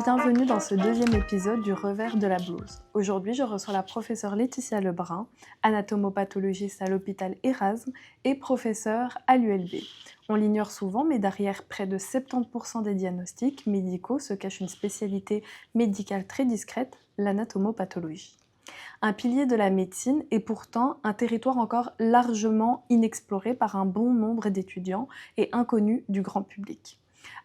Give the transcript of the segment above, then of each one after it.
Bienvenue dans ce deuxième épisode du Revers de la blouse. Aujourd'hui, je reçois la professeure Laetitia Lebrun, anatomopathologiste à l'hôpital Erasme et professeure à l'ULB. On l'ignore souvent, mais derrière près de 70% des diagnostics médicaux se cache une spécialité médicale très discrète, l'anatomopathologie. Un pilier de la médecine et pourtant un territoire encore largement inexploré par un bon nombre d'étudiants et inconnu du grand public.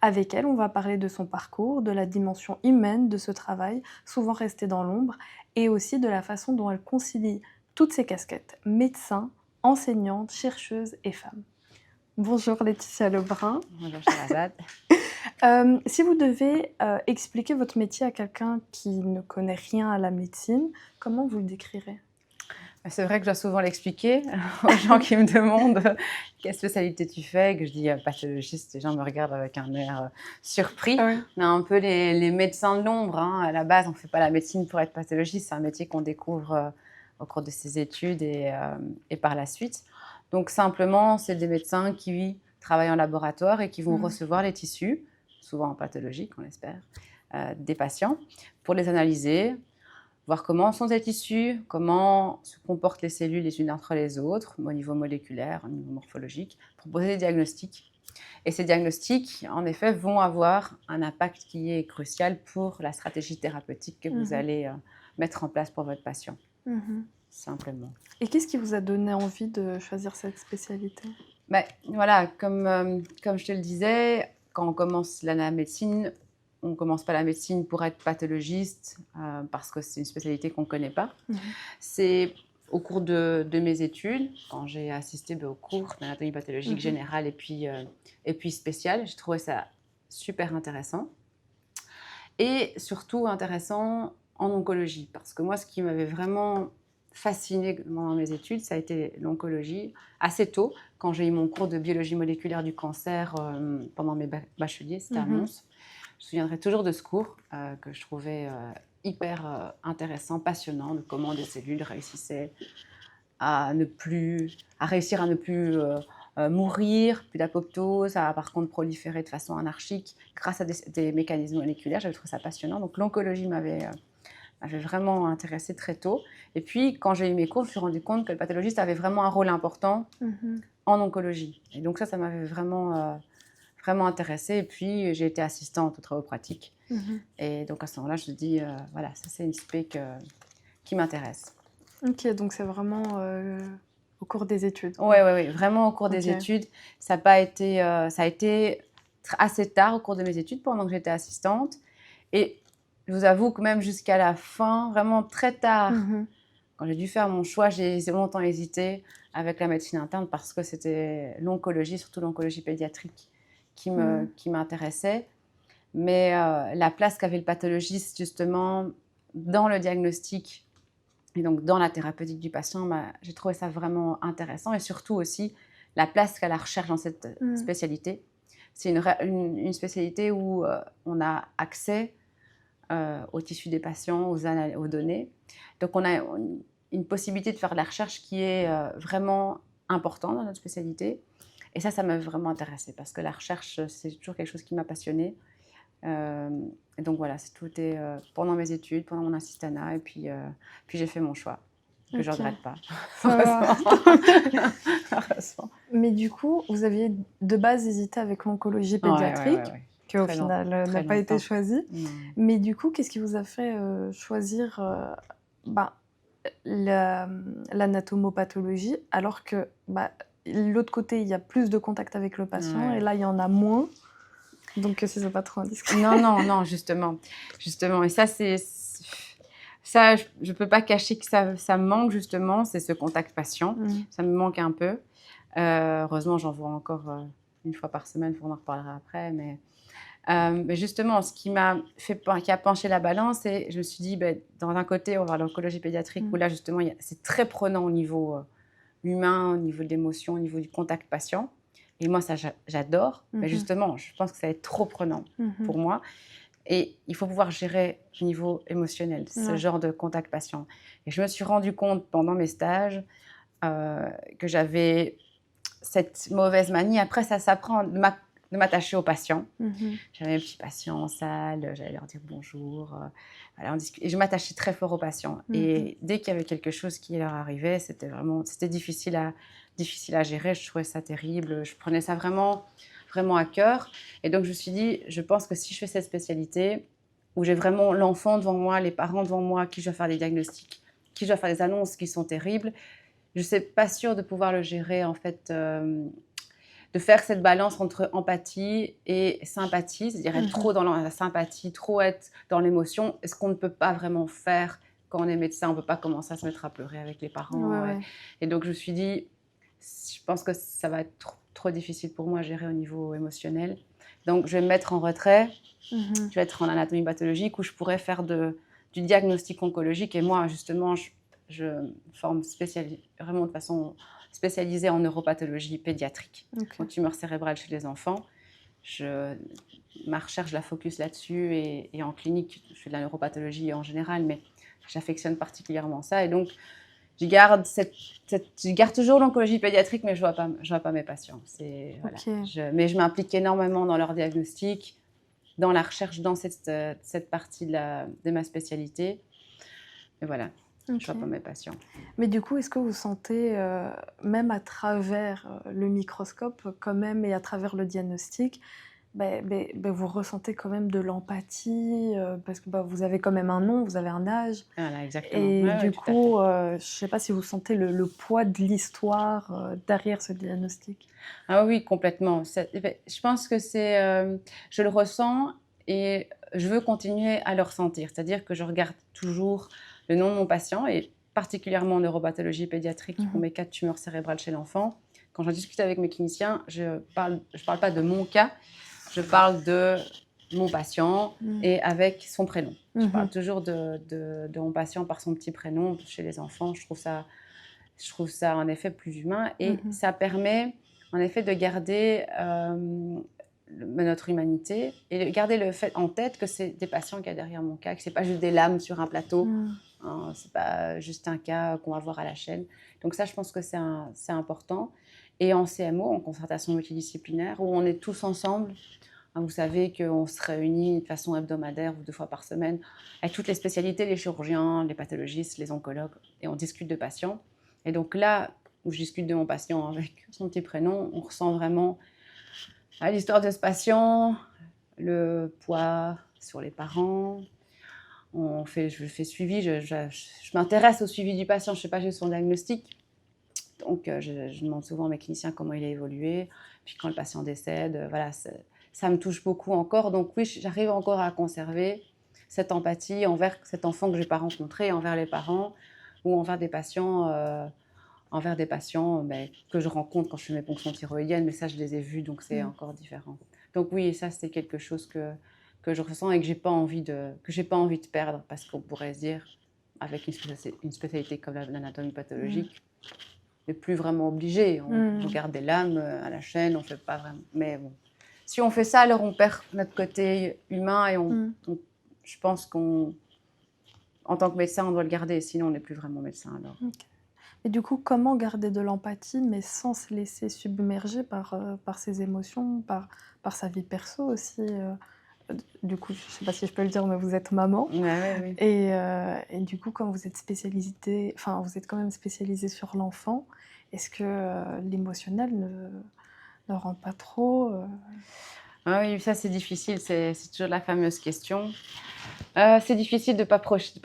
Avec elle, on va parler de son parcours, de la dimension humaine de ce travail, souvent resté dans l'ombre, et aussi de la façon dont elle concilie toutes ces casquettes, médecin, enseignante, chercheuse et femme. Bonjour Laetitia Lebrun. Bonjour Sherazade. Si vous devez expliquer votre métier à quelqu'un qui ne connaît rien à la médecine, comment vous le décrirez ? C'est vrai que je dois souvent l'expliquer aux gens qui me demandent quelle spécialité tu fais, que je dis pathologiste, les gens me regardent avec un air surpris. Oui. On a un peu les médecins de l'ombre. À la base, on ne fait pas la médecine pour être pathologiste, c'est un métier qu'on découvre au cours de ses études et par la suite. Donc simplement, c'est des médecins qui travaillent en laboratoire et qui vont recevoir les tissus, souvent pathologiques, on l'espère, des patients, pour les analyser, voir comment sont ces tissus, comment se comportent les cellules les unes entre les autres, au niveau moléculaire, au niveau morphologique, pour poser des diagnostics. Et ces diagnostics, en effet, vont avoir un impact qui est crucial pour la stratégie thérapeutique que vous allez mettre en place pour votre patient, simplement. Et qu'est-ce qui vous a donné envie de choisir cette spécialité ? Voilà, comme je te le disais, quand on commence la médecine, on ne commence pas la médecine pour être pathologiste parce que c'est une spécialité qu'on ne connaît pas. C'est au cours de mes études, quand j'ai assisté au cours d'anatomie pathologique générale et puis spéciale, j'ai trouvé ça super intéressant. Et surtout intéressant en oncologie, parce que moi, ce qui m'avait vraiment fascinée dans mes études, ça a été l'oncologie assez tôt, quand j'ai eu mon cours de biologie moléculaire du cancer pendant mes bacheliers, c'était à Mons. Je me souviendrai toujours de ce cours que je trouvais hyper intéressant, passionnant, de comment des cellules réussissaient à réussir à ne plus mourir, plus d'apoptose, à par contre proliférer de façon anarchique grâce à des mécanismes moléculaires. J'avais trouvé ça passionnant. Donc l'oncologie m'avait vraiment intéressée très tôt. Et puis, quand j'ai eu mes cours, je me suis rendu compte que le pathologiste avait vraiment un rôle important en oncologie. Et donc ça m'avait vraiment intéressée. Et puis, j'ai été assistante aux travaux pratiques. Et donc, à ce moment-là, je me dis, voilà, ça, c'est une spé qui m'intéresse. Ok, donc c'est vraiment au cours des études. Oui, vraiment au cours des études. Ça a été assez tard au cours de mes études, pendant que j'étais assistante. Et je vous avoue que même jusqu'à la fin, vraiment très tard, quand j'ai dû faire mon choix, j'ai longtemps hésité avec la médecine interne parce que c'était l'oncologie, surtout l'oncologie pédiatrique, qui m'intéressait. Mais la place qu'avait le pathologiste, justement, dans le diagnostic et donc dans la thérapeutique du patient, j'ai trouvé ça vraiment intéressant. Et surtout aussi, la place qu'a la recherche dans cette spécialité. C'est une spécialité où on a accès aux tissus des patients, aux données. Donc, on a une possibilité de faire de la recherche qui est vraiment importante dans notre spécialité. Et ça m'a vraiment intéressée parce que la recherche, c'est toujours quelque chose qui m'a passionnée. Et donc, voilà, tout est pendant mes études, pendant mon assistanat. Et puis j'ai fait mon choix, que je ne regrette pas. Heureusement. Mais du coup, vous aviez de base hésité avec l'oncologie pédiatrique. Ouais. Qui au final n'a pas été choisi. Mais du coup, qu'est-ce qui vous a fait choisir l'anatomopathologie alors que l'autre côté, il y a plus de contact avec le patient et là, il y en a moins. Donc, si c'est pas trop indiscret. Non, justement. Et ça, je peux pas cacher que ça me manque, justement, c'est ce contact patient. Ça me manque un peu. Heureusement, j'en vois encore une fois par semaine, on en reparlera après, mais justement, ce qui a penché la balance, et je me suis dit, dans un côté, on va voir l'oncologie pédiatrique, où là, justement, c'est très prenant au niveau humain, au niveau de l'émotion, au niveau du contact patient. Et moi, ça, j'adore. Mais justement, je pense que ça va être trop prenant pour moi. Et il faut pouvoir gérer au niveau émotionnel, ce genre de contact patient. Et je me suis rendu compte pendant mes stages que j'avais cette mauvaise manie. Après, ça s'apprend. De de m'attacher aux patients. Mhm. J'avais mes petits patients en salle, j'allais leur dire bonjour. Voilà, et je m'attachais très fort aux patients. Et dès qu'il y avait quelque chose qui leur arrivait, c'était difficile à gérer. Je trouvais ça terrible. Je prenais ça vraiment, vraiment à cœur. Et donc, je me suis dit, je pense que si je fais cette spécialité, où j'ai vraiment l'enfant devant moi, les parents devant moi, qui je dois faire des diagnostics, qui je dois faire des annonces qui sont terribles, je ne suis pas sûre de pouvoir le gérer, en fait, de faire cette balance entre empathie et sympathie, c'est-à-dire être trop dans la sympathie, trop être dans l'émotion, ce qu'on ne peut pas vraiment faire quand on est médecin. On ne peut pas commencer à se mettre à pleurer avec les parents. Ouais. Et donc, je me suis dit, je pense que ça va être trop difficile pour moi à gérer au niveau émotionnel. Donc, je vais me mettre en retrait. Je vais être en anatomie pathologique où je pourrais faire du diagnostic oncologique. Et moi, justement, je forme vraiment de façon spécialisée en neuropathologie pédiatrique, en tumeur cérébrale chez les enfants. Ma recherche, je la focus là-dessus et en clinique, je fais de la neuropathologie en général, mais j'affectionne particulièrement ça. Et donc, je garde toujours l'oncologie pédiatrique, mais je ne vois pas mes patients. Voilà. Mais je m'implique énormément dans leur diagnostic, dans la recherche, dans cette partie de ma spécialité. Et voilà, je ne vois pas mes patients. Mais du coup, est-ce que vous sentez, même à travers le microscope, quand même, et à travers le diagnostic, vous ressentez quand même de l'empathie, parce que vous avez quand même un nom, vous avez un âge. Voilà, exactement. Et du coup, je ne sais pas si vous sentez le poids de l'histoire derrière ce diagnostic. Ah oui, complètement. Je pense que je le ressens et je veux continuer à le ressentir. C'est-à-dire que je regarde toujours le nom de mon patient et particulièrement en neuropathologie pédiatrique pour mes cas de tumeurs cérébrales chez l'enfant. Quand j'en discute avec mes cliniciens, je ne parle pas de mon cas, je parle de mon patient et avec son prénom. Je parle toujours de mon patient par son petit prénom chez les enfants. Je trouve ça en effet plus humain et ça permet en effet de garder notre humanité et de garder le fait en tête que c'est des patients qu'il y a derrière mon cas, que ce n'est pas juste des lames sur un plateau, hein, ce n'est pas juste un cas qu'on va voir à la chaîne. Donc ça, je pense que c'est important. Et en CMO, en concertation multidisciplinaire, où on est tous ensemble, hein, vous savez qu'on se réunit de façon hebdomadaire ou 2 fois par semaine avec toutes les spécialités, les chirurgiens, les pathologistes, les oncologues, et on discute de patients. Et donc là, où je discute de mon patient avec son petit prénom, on ressent vraiment l'histoire de ce patient, le poids sur les parents. Je fais suivi, je m'intéresse au suivi du patient, je ne sais pas juste son diagnostic. Donc, je demande souvent à mes cliniciens comment il a évolué. Puis quand le patient décède, voilà, ça me touche beaucoup encore. Donc oui, j'arrive encore à conserver cette empathie envers cet enfant que je n'ai pas rencontré, envers les parents ou envers des patients que je rencontre quand je fais mes ponctions thyroïdiennes. Mais ça, je les ai vus, donc c'est encore différent. Donc oui, ça, c'est quelque chose que je ressens et que j'ai pas envie de perdre, parce qu'on pourrait se dire, avec une spécialité comme l'anatomie pathologique, on n'est plus vraiment obligé. On regarde des lames à la chaîne, on fait pas vraiment. Mais bon, si on fait ça, alors on perd notre côté humain et je pense qu'en tant que médecin, on doit le garder, sinon on n'est plus vraiment médecin alors. Okay. Et du coup, comment garder de l'empathie, mais sans se laisser submerger par ses émotions, par sa vie perso aussi Du coup, je ne sais pas si je peux le dire, mais vous êtes maman. Oui. Et du coup, quand vous êtes vous êtes quand même spécialisée sur l'enfant, est-ce que l'émotionnel ne rend pas trop Ah oui, ça c'est difficile, c'est toujours la fameuse question. C'est difficile de pas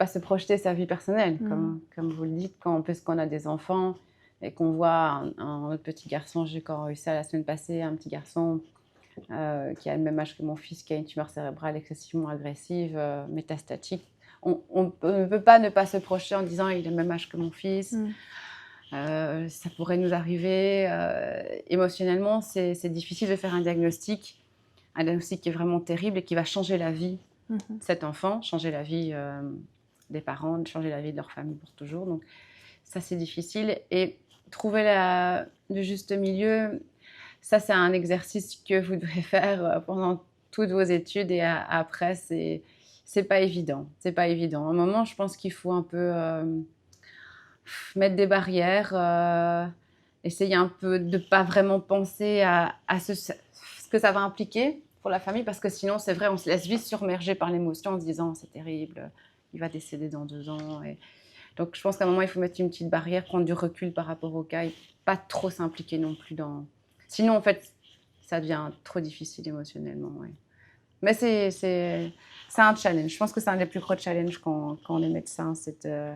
se projeter sa vie personnelle, comme vous le dites, parce qu'on a des enfants et qu'on voit un autre petit garçon. J'ai encore eu ça la semaine passée, un petit garçon qui a le même âge que mon fils, qui a une tumeur cérébrale excessivement agressive, métastatique. On ne peut pas ne pas se projeter en disant il a le même âge que mon fils. Ça pourrait nous arriver. Émotionnellement, c'est difficile de faire un diagnostic qui est vraiment terrible et qui va changer la vie de cet enfant, changer la vie des parents, changer la vie de leur famille pour toujours. Donc ça, c'est difficile. Et trouver le juste milieu, ça, c'est un exercice que vous devez faire pendant toutes vos études et après, c'est pas évident. C'est pas évident. À un moment, je pense qu'il faut un peu mettre des barrières, essayer un peu de pas vraiment penser à que ça va impliquer pour la famille, parce que sinon, c'est vrai, on se laisse vite submerger par l'émotion en se disant, c'est terrible, il va décéder dans 2 ans. Et... Donc, je pense qu'à un moment, il faut mettre une petite barrière, prendre du recul par rapport au cas et pas trop s'impliquer non plus dans... Sinon, en fait, ça devient trop difficile émotionnellement, ouais. Mais c'est un challenge. Je pense que c'est un des plus gros challenges quand on est médecin, c'est de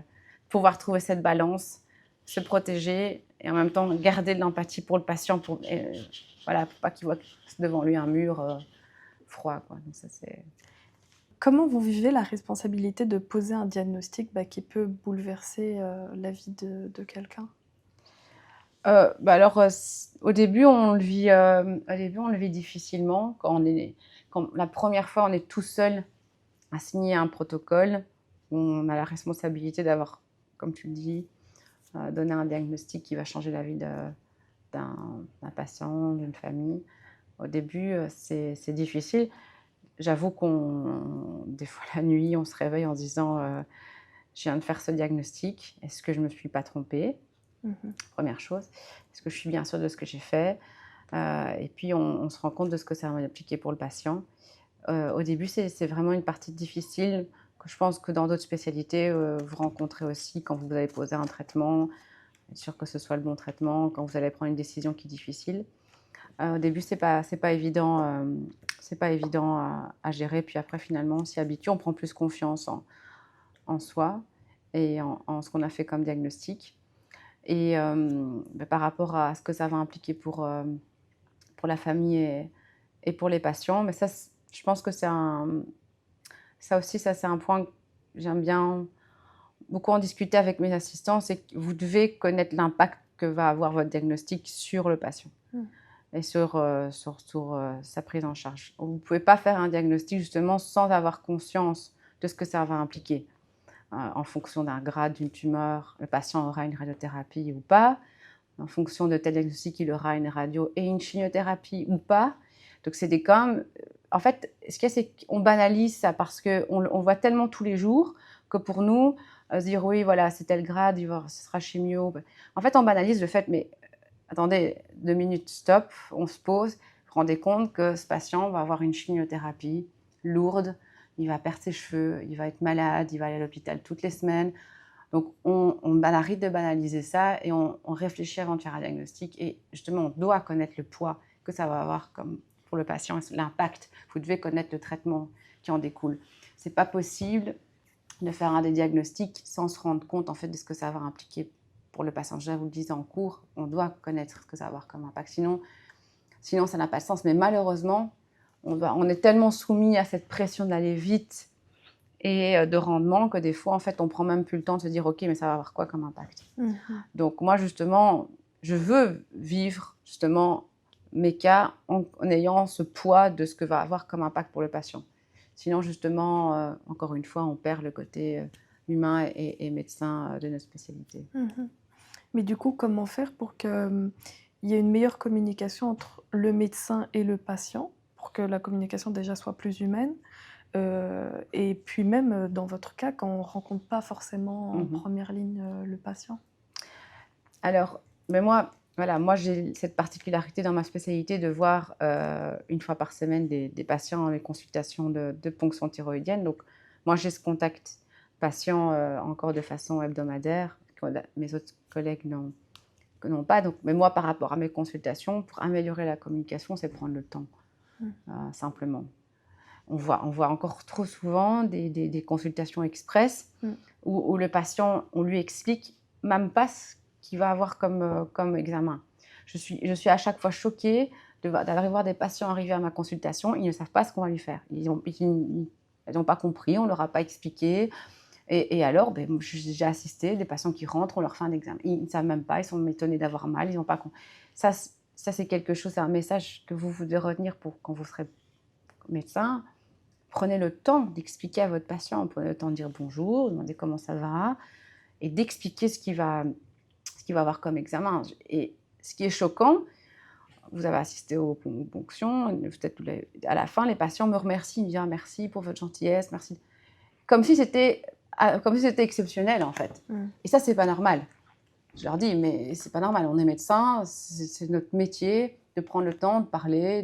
pouvoir trouver cette balance, se protéger et en même temps garder de l'empathie pour le patient, pour pas qu'il voit devant lui un mur froid, quoi. Donc ça, c'est... Comment vous vivez la responsabilité de poser un diagnostic qui peut bouleverser la vie de quelqu'un? Alors, au début, on le vit difficilement. Quand la première fois, on est tout seul à signer un protocole, on a la responsabilité d'avoir, comme tu le dis, donné un diagnostic qui va changer la vie d'un patient, d'une famille. Au début, c'est difficile. J'avoue des fois la nuit, on se réveille en se disant je viens de faire ce diagnostic, est-ce que je ne me suis pas trompée? Première chose, est-ce que je suis bien sûre de ce que j'ai fait? Et puis on se rend compte de ce que ça va impliquer pour le patient. Au début, c'est vraiment une partie difficile que je pense que dans d'autres spécialités, vous rencontrez aussi quand vous allez poser un traitement, être sûr que ce soit le bon traitement, quand vous allez prendre une décision qui est difficile. Au début, c'est pas évident, à gérer. Puis après, finalement, on s'y habitue, on prend plus confiance en soi et en ce qu'on a fait comme diagnostic. Et par rapport à ce que ça va impliquer pour la famille et pour les patients, mais ça, je pense que c'est un point que j'aime bien beaucoup en discuter avec mes assistants, c'est que vous devez connaître l'impact que va avoir votre diagnostic sur le patient et sur sa prise en charge. Vous ne pouvez pas faire un diagnostic justement sans avoir conscience de ce que ça va impliquer. En fonction d'un grade d'une tumeur, le patient aura une radiothérapie ou pas. En fonction de tel diagnostic, il aura une radio et une chimiothérapie ou pas. Donc, c'est en fait, ce qu'il y a, c'est qu'on banalise ça parce qu'on voit tellement tous les jours que pour nous, se dire oui, voilà, c'est tel grade, ce sera chimio. En fait, on banalise le fait, mais attendez, 2 minutes, stop, on se pose. Vous vous rendez compte que ce patient va avoir une chimiothérapie lourde, il va perdre ses cheveux, il va être malade, il va aller à l'hôpital toutes les semaines. Donc, on arrête de banaliser ça et on réfléchit avant de faire un diagnostic. Et justement, on doit connaître le poids que ça va avoir comme pour le patient, l'impact. Vous devez connaître le traitement qui en découle. Ce n'est pas possible de faire un des diagnostics sans se rendre compte en fait, de ce que ça va impliquer pour le patient. Je vous le disais en cours, on doit connaître ce que ça va avoir comme impact. Sinon ça n'a pas de sens. Mais malheureusement, on est tellement soumis à cette pression d'aller vite et de rendement que des fois, en fait, on prend même plus le temps de se dire « Ok, mais ça va avoir quoi comme impact ?» Donc moi, justement, je veux vivre justement mes cas en ayant ce poids de ce que va avoir comme impact pour le patient. Sinon, justement, encore une fois, on perd le côté humain et médecin de notre spécialité. Mais du coup, comment faire pour qu'il y ait une meilleure communication entre le médecin et le patient, pour que la communication déjà soit plus humaine? Et puis même dans votre cas, quand on ne rencontre pas forcément en première ligne le patient? Alors, mais moi, j'ai cette particularité dans ma spécialité de voir une fois par semaine des patients en consultation de ponction thyroïdienne. Donc, moi, j'ai ce contact patient encore de façon hebdomadaire, que mes autres collègues n'ont pas. Donc, mais moi, par rapport à mes consultations, pour améliorer la communication, c'est prendre le temps, simplement. On voit encore trop souvent des consultations express où le patient, on lui explique même pas ce qu'il va avoir comme examen. Je suis à chaque fois choquée d'aller voir des patients arriver à ma consultation, ils ne savent pas ce qu'on va lui faire. Ils n'ont pas compris, on ne leur a pas expliqué. Et alors, j'ai assisté des patients qui rentrent, on leur fait un examen. Ils ne savent même pas, ils sont étonnés d'avoir mal, ils n'ont pas compris. Ça, c'est quelque chose, c'est un message que vous devez retenir pour quand vous serez médecin. Prenez le temps d'expliquer à votre patient, prenez le temps de dire bonjour, demander comment ça va, et d'expliquer ce qu'il va avoir comme examen. Et ce qui est choquant, vous avez assisté aux ponctions, peut-être à la fin, les patients me remercient, ils me disent ah, merci pour votre gentillesse, merci. Comme si c'était exceptionnel en fait. Et ça, c'est pas normal. Je leur dis, mais c'est pas normal, on est médecin, c'est notre métier, de prendre le temps de parler,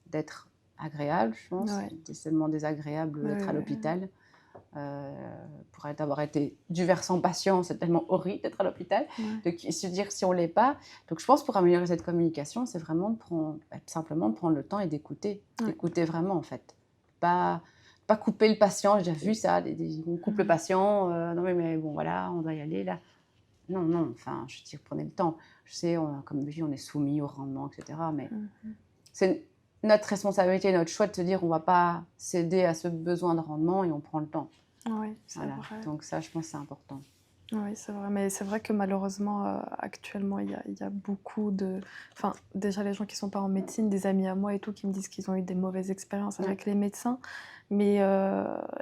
d'être agréable, je pense. Ouais. C'est tellement désagréable d'être à Ouais. l'hôpital. Pour avoir été du versant patient, c'est tellement horrible d'être à l'hôpital, Ouais. de se dire si on ne l'est pas. Donc, je pense pour améliorer cette communication, c'est vraiment simplement de prendre le temps et d'écouter. Ouais. D'écouter vraiment, en fait. Pas couper le patient. J'ai déjà vu ça, on coupe le patient. Non, mais bon, voilà, on doit y aller, là. Non, non, enfin, je veux dire, prenez le temps. Je sais, comme dit, on est soumis au rendement, etc. Mais c'est notre responsabilité, notre choix de se dire on ne va pas céder à ce besoin de rendement et on prend le temps. Oui, c'est Voilà. vrai. Donc ça, je pense que c'est important. Oui, c'est vrai. Mais c'est vrai que malheureusement, actuellement, il y a beaucoup de... Enfin, déjà, les gens qui ne sont pas en médecine, des amis à moi et tout, qui me disent qu'ils ont eu des mauvaises expériences avec les médecins. Mais,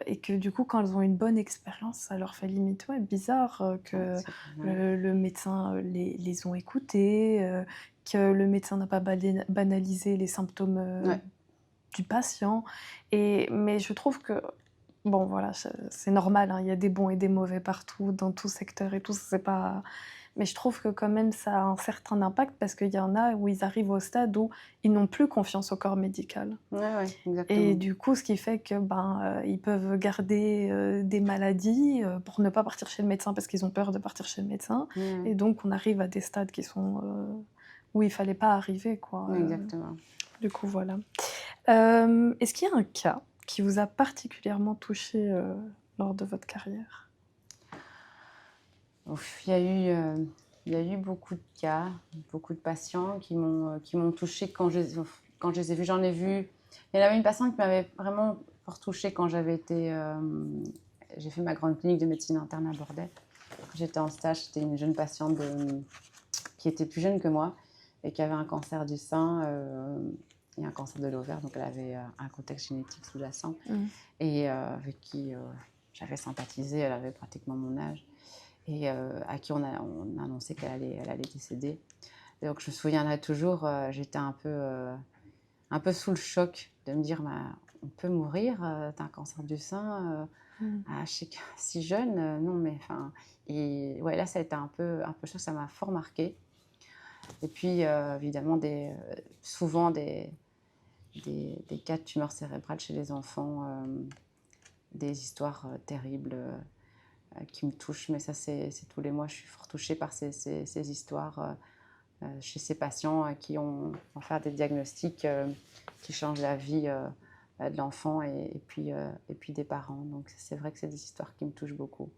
et que du coup, quand elles ont une bonne expérience, ça leur fait limite bizarre que le médecin les ont écoutés, que le médecin n'a pas banalisé les symptômes du patient. Mais je trouve que, bon, voilà, c'est normal, hein, il y a des bons et des mauvais partout, dans tout secteur et tout, c'est pas... Mais je trouve que quand même ça a un certain impact parce qu'il y en a où ils arrivent au stade où ils n'ont plus confiance au corps médical. Ouais, exactement. Et du coup, ce qui fait que ils peuvent garder des maladies pour ne pas partir chez le médecin parce qu'ils ont peur de partir chez le médecin. Et donc, on arrive à des stades qui sont où il fallait pas arriver, quoi. Exactement. Du coup, voilà. Est-ce qu'il y a un cas qui vous a particulièrement touché lors de votre carrière? Il y a eu beaucoup de cas, beaucoup de patients qui m'ont touchée quand je les ai vus. J'en ai vu. Il y en avait une patiente qui m'avait vraiment fort touchée quand j'ai fait ma grande clinique de médecine interne à Bordeaux. J'étais en stage, c'était une jeune patiente qui était plus jeune que moi et qui avait un cancer du sein et un cancer de l'ovaire. Donc, elle avait un contexte génétique sous-jacent et avec qui j'avais sympathisé. Elle avait pratiquement mon âge et à qui on a annoncé qu'elle allait décéder. Et donc, je me souviendrai toujours, j'étais un peu sous le choc de me dire on peut mourir d'un cancer du sein si jeune, non, mais enfin. Et ouais, là, ça a été un peu chaud, ça m'a fort marqué. Et puis, évidemment, souvent des cas de tumeurs cérébrales chez les enfants, des histoires terribles qui me touchent. Mais ça, c'est tous les mois, je suis fort touchée par ces histoires chez ces patients qui ont faire des diagnostics qui changent la vie de l'enfant et puis des parents. Donc, c'est vrai que c'est des histoires qui me touchent beaucoup.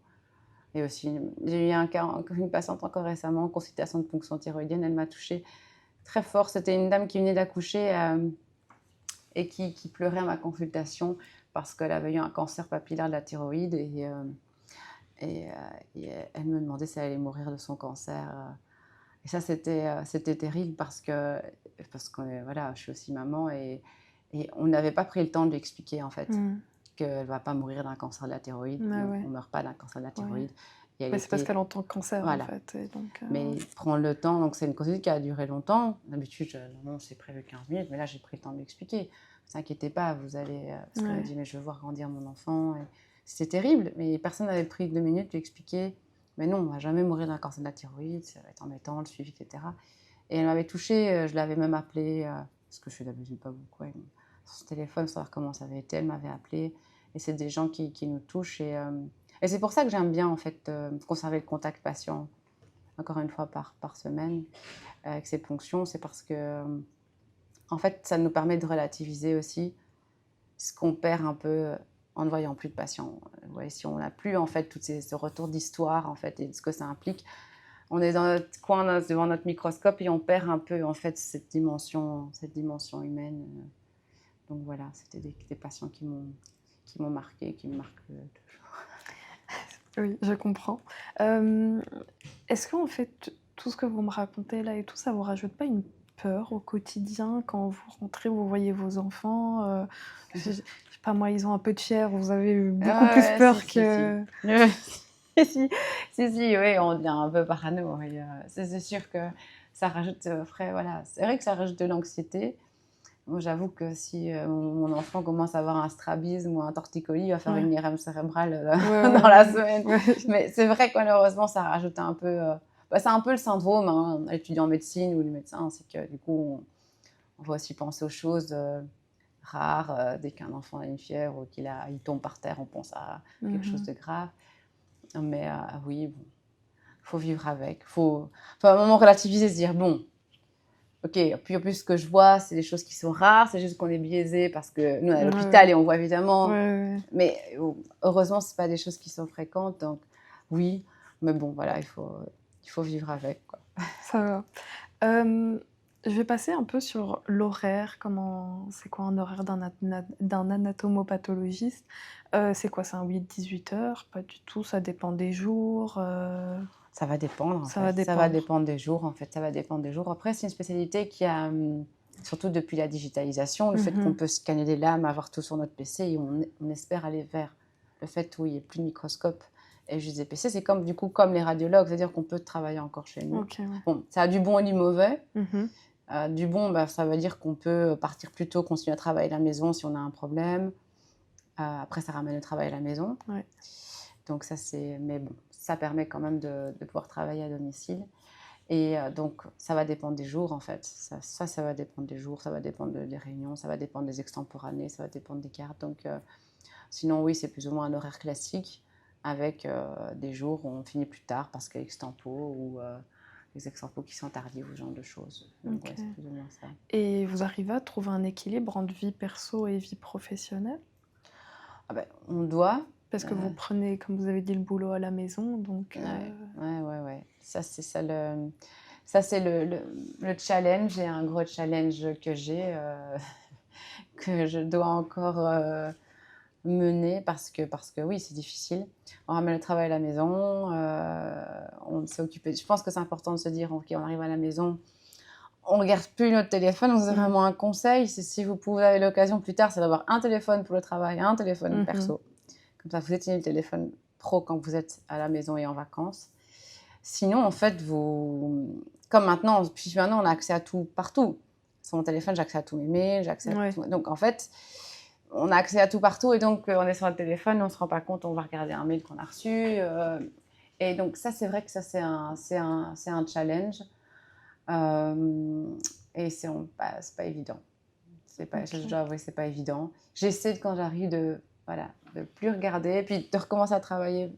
Et aussi, j'ai eu une patiente encore récemment en consultation de ponction thyroïdienne. Elle m'a touchée très fort. C'était une dame qui venait d'accoucher et qui pleurait à ma consultation parce qu'elle avait eu un cancer papillaire de la thyroïde et elle me demandait si elle allait mourir de son cancer. Et ça, c'était terrible parce que voilà, je suis aussi maman et on n'avait pas pris le temps de lui expliquer en fait qu'elle ne va pas mourir d'un cancer de la thyroïde. On ne meurt pas d'un cancer de la thyroïde. Ouais. C'est parce qu'elle entend cancer en fait. Et donc, mais prendre le temps, donc c'est une consultation qui a duré longtemps. D'habitude, non, c'est prévu 15 minutes, mais là j'ai pris le temps de lui expliquer. Ne vous inquiétez pas, vous allez. Parce qu'elle m'a dit, mais je veux voir grandir mon enfant. C'était terrible, mais personne n'avait pris 2 minutes de lui expliquer. Mais non, on ne va jamais mourir d'un cancer de la thyroïde, ça va être embêtant, le suivi, etc. Et elle m'avait touchée, je l'avais même appelée, parce que je fais d'habitude pas beaucoup, sur son téléphone, savoir comment ça avait été, elle m'avait appelée. Et c'est des gens qui nous touchent. Et c'est pour ça que j'aime bien, en fait, conserver le contact patient, encore une fois par semaine, avec ces ponctions. C'est parce que, en fait, ça nous permet de relativiser aussi ce qu'on perd un peu en ne voyant plus de patients. Ouais, si on n'a plus en fait tout ce retour d'histoire en fait et de ce que ça implique, on est dans notre coin devant notre microscope et on perd un peu en fait cette dimension humaine. Donc voilà, c'était des patients qui m'ont marqué, qui me marquent toujours. Oui, je comprends. Est-ce qu'en fait tout ce que vous me racontez là et tout, ça vous rajoute pas une peur au quotidien quand vous rentrez, vous voyez vos enfants je sais pas moi, ils ont un peu de chair, vous avez eu beaucoup plus peur que... Si, oui, on devient un peu parano. Oui. C'est sûr que ça rajoute, voilà, c'est vrai que ça rajoute de l'anxiété. Moi, j'avoue que si mon enfant commence à avoir un strabisme ou un torticolis, il va faire une IRM cérébrale dans la semaine. Ouais. Mais c'est vrai que malheureusement, ça rajoute un peu Bah, c'est un peu le syndrome, hein, étudiant en médecine ou le médecin, c'est que du coup, on va aussi penser aux choses rares. Dès qu'un enfant a une fièvre ou il tombe par terre, on pense à quelque chose de grave. Mais oui, bon, faut vivre avec. Faut, à un moment, relativiser, se dire, bon, ok, puis en plus, ce que je vois, c'est des choses qui sont rares, c'est juste qu'on est biaisé parce que nous, on est à l'hôpital et on voit évidemment. Mais heureusement, ce pas des choses qui sont fréquentes, donc oui, mais bon, voilà, il faut vivre avec, quoi. Ça va. Je vais passer un peu sur l'horaire. C'est quoi un horaire d'un anatomopathologiste? C'est quoi? C'est un 8-18 heures? Pas du tout, ça dépend des jours. Ça va dépendre, en Ça fait. va Ça va dépendre. dépendre des jours, en fait. Ça va dépendre des jours. Après, c'est une spécialité qui a, surtout depuis la digitalisation, le fait qu'on peut scanner les lames, avoir tout sur notre PC, et on espère aller vers le fait où il n'y ait plus de microscope et juste des PC. C'est comme, du coup, comme les radiologues, c'est-à-dire qu'on peut travailler encore chez nous. Ok, ouais. Bon, ça a du bon et du mauvais. Du bon, bah, ça veut dire qu'on peut partir plus tôt, continuer à travailler à la maison si on a un problème. Après, ça ramène le travail à la maison. Ouais. Donc ça, c'est... Mais bon, ça permet quand même de pouvoir travailler à domicile. Et donc, ça va dépendre des jours, en fait. Ça va dépendre des jours, ça va dépendre des réunions, ça va dépendre des extemporanées, ça va dépendre des cartes. Donc, sinon, oui, c'est plus ou moins un horaire classique avec des jours où on finit plus tard parce qu'il y a extempo ou les extempos qui sont tardives ou ce genre de choses. Donc, ouais, c'est plus ou moins ça. Et vous arrivez à trouver un équilibre entre vie perso et vie professionnelle? Ah ben, on doit. Parce que vous prenez, comme vous avez dit, le boulot à la maison, donc... Ouais. Ça, c'est le challenge, et un gros challenge que j'ai, que je dois encore mener parce que oui, c'est difficile. On ramène le travail à la maison, on s'est occupé. Je pense que c'est important de se dire, ok, on arrive à la maison, on ne regarde plus notre téléphone. Donc c'est vraiment un conseil, c'est si vous pouvez avoir l'occasion plus tard, c'est d'avoir un téléphone pour le travail et un téléphone perso. Comme ça, vous éteignez le téléphone pro quand vous êtes à la maison et en vacances. Sinon, en fait, comme maintenant, on a accès à tout partout. Sur mon téléphone, j'ai accès à tous mes mails, j'ai accès à tout. Donc, en fait, on a accès à tout partout. Et donc, on est sur le téléphone, on ne se rend pas compte, on va regarder un mail qu'on a reçu. Et donc, ça, c'est vrai que ça, c'est un challenge. Et c'est pas évident. Je dois avouer, c'est pas évident. J'essaie, quand j'arrive, de plus regarder, puis de recommencer à travailler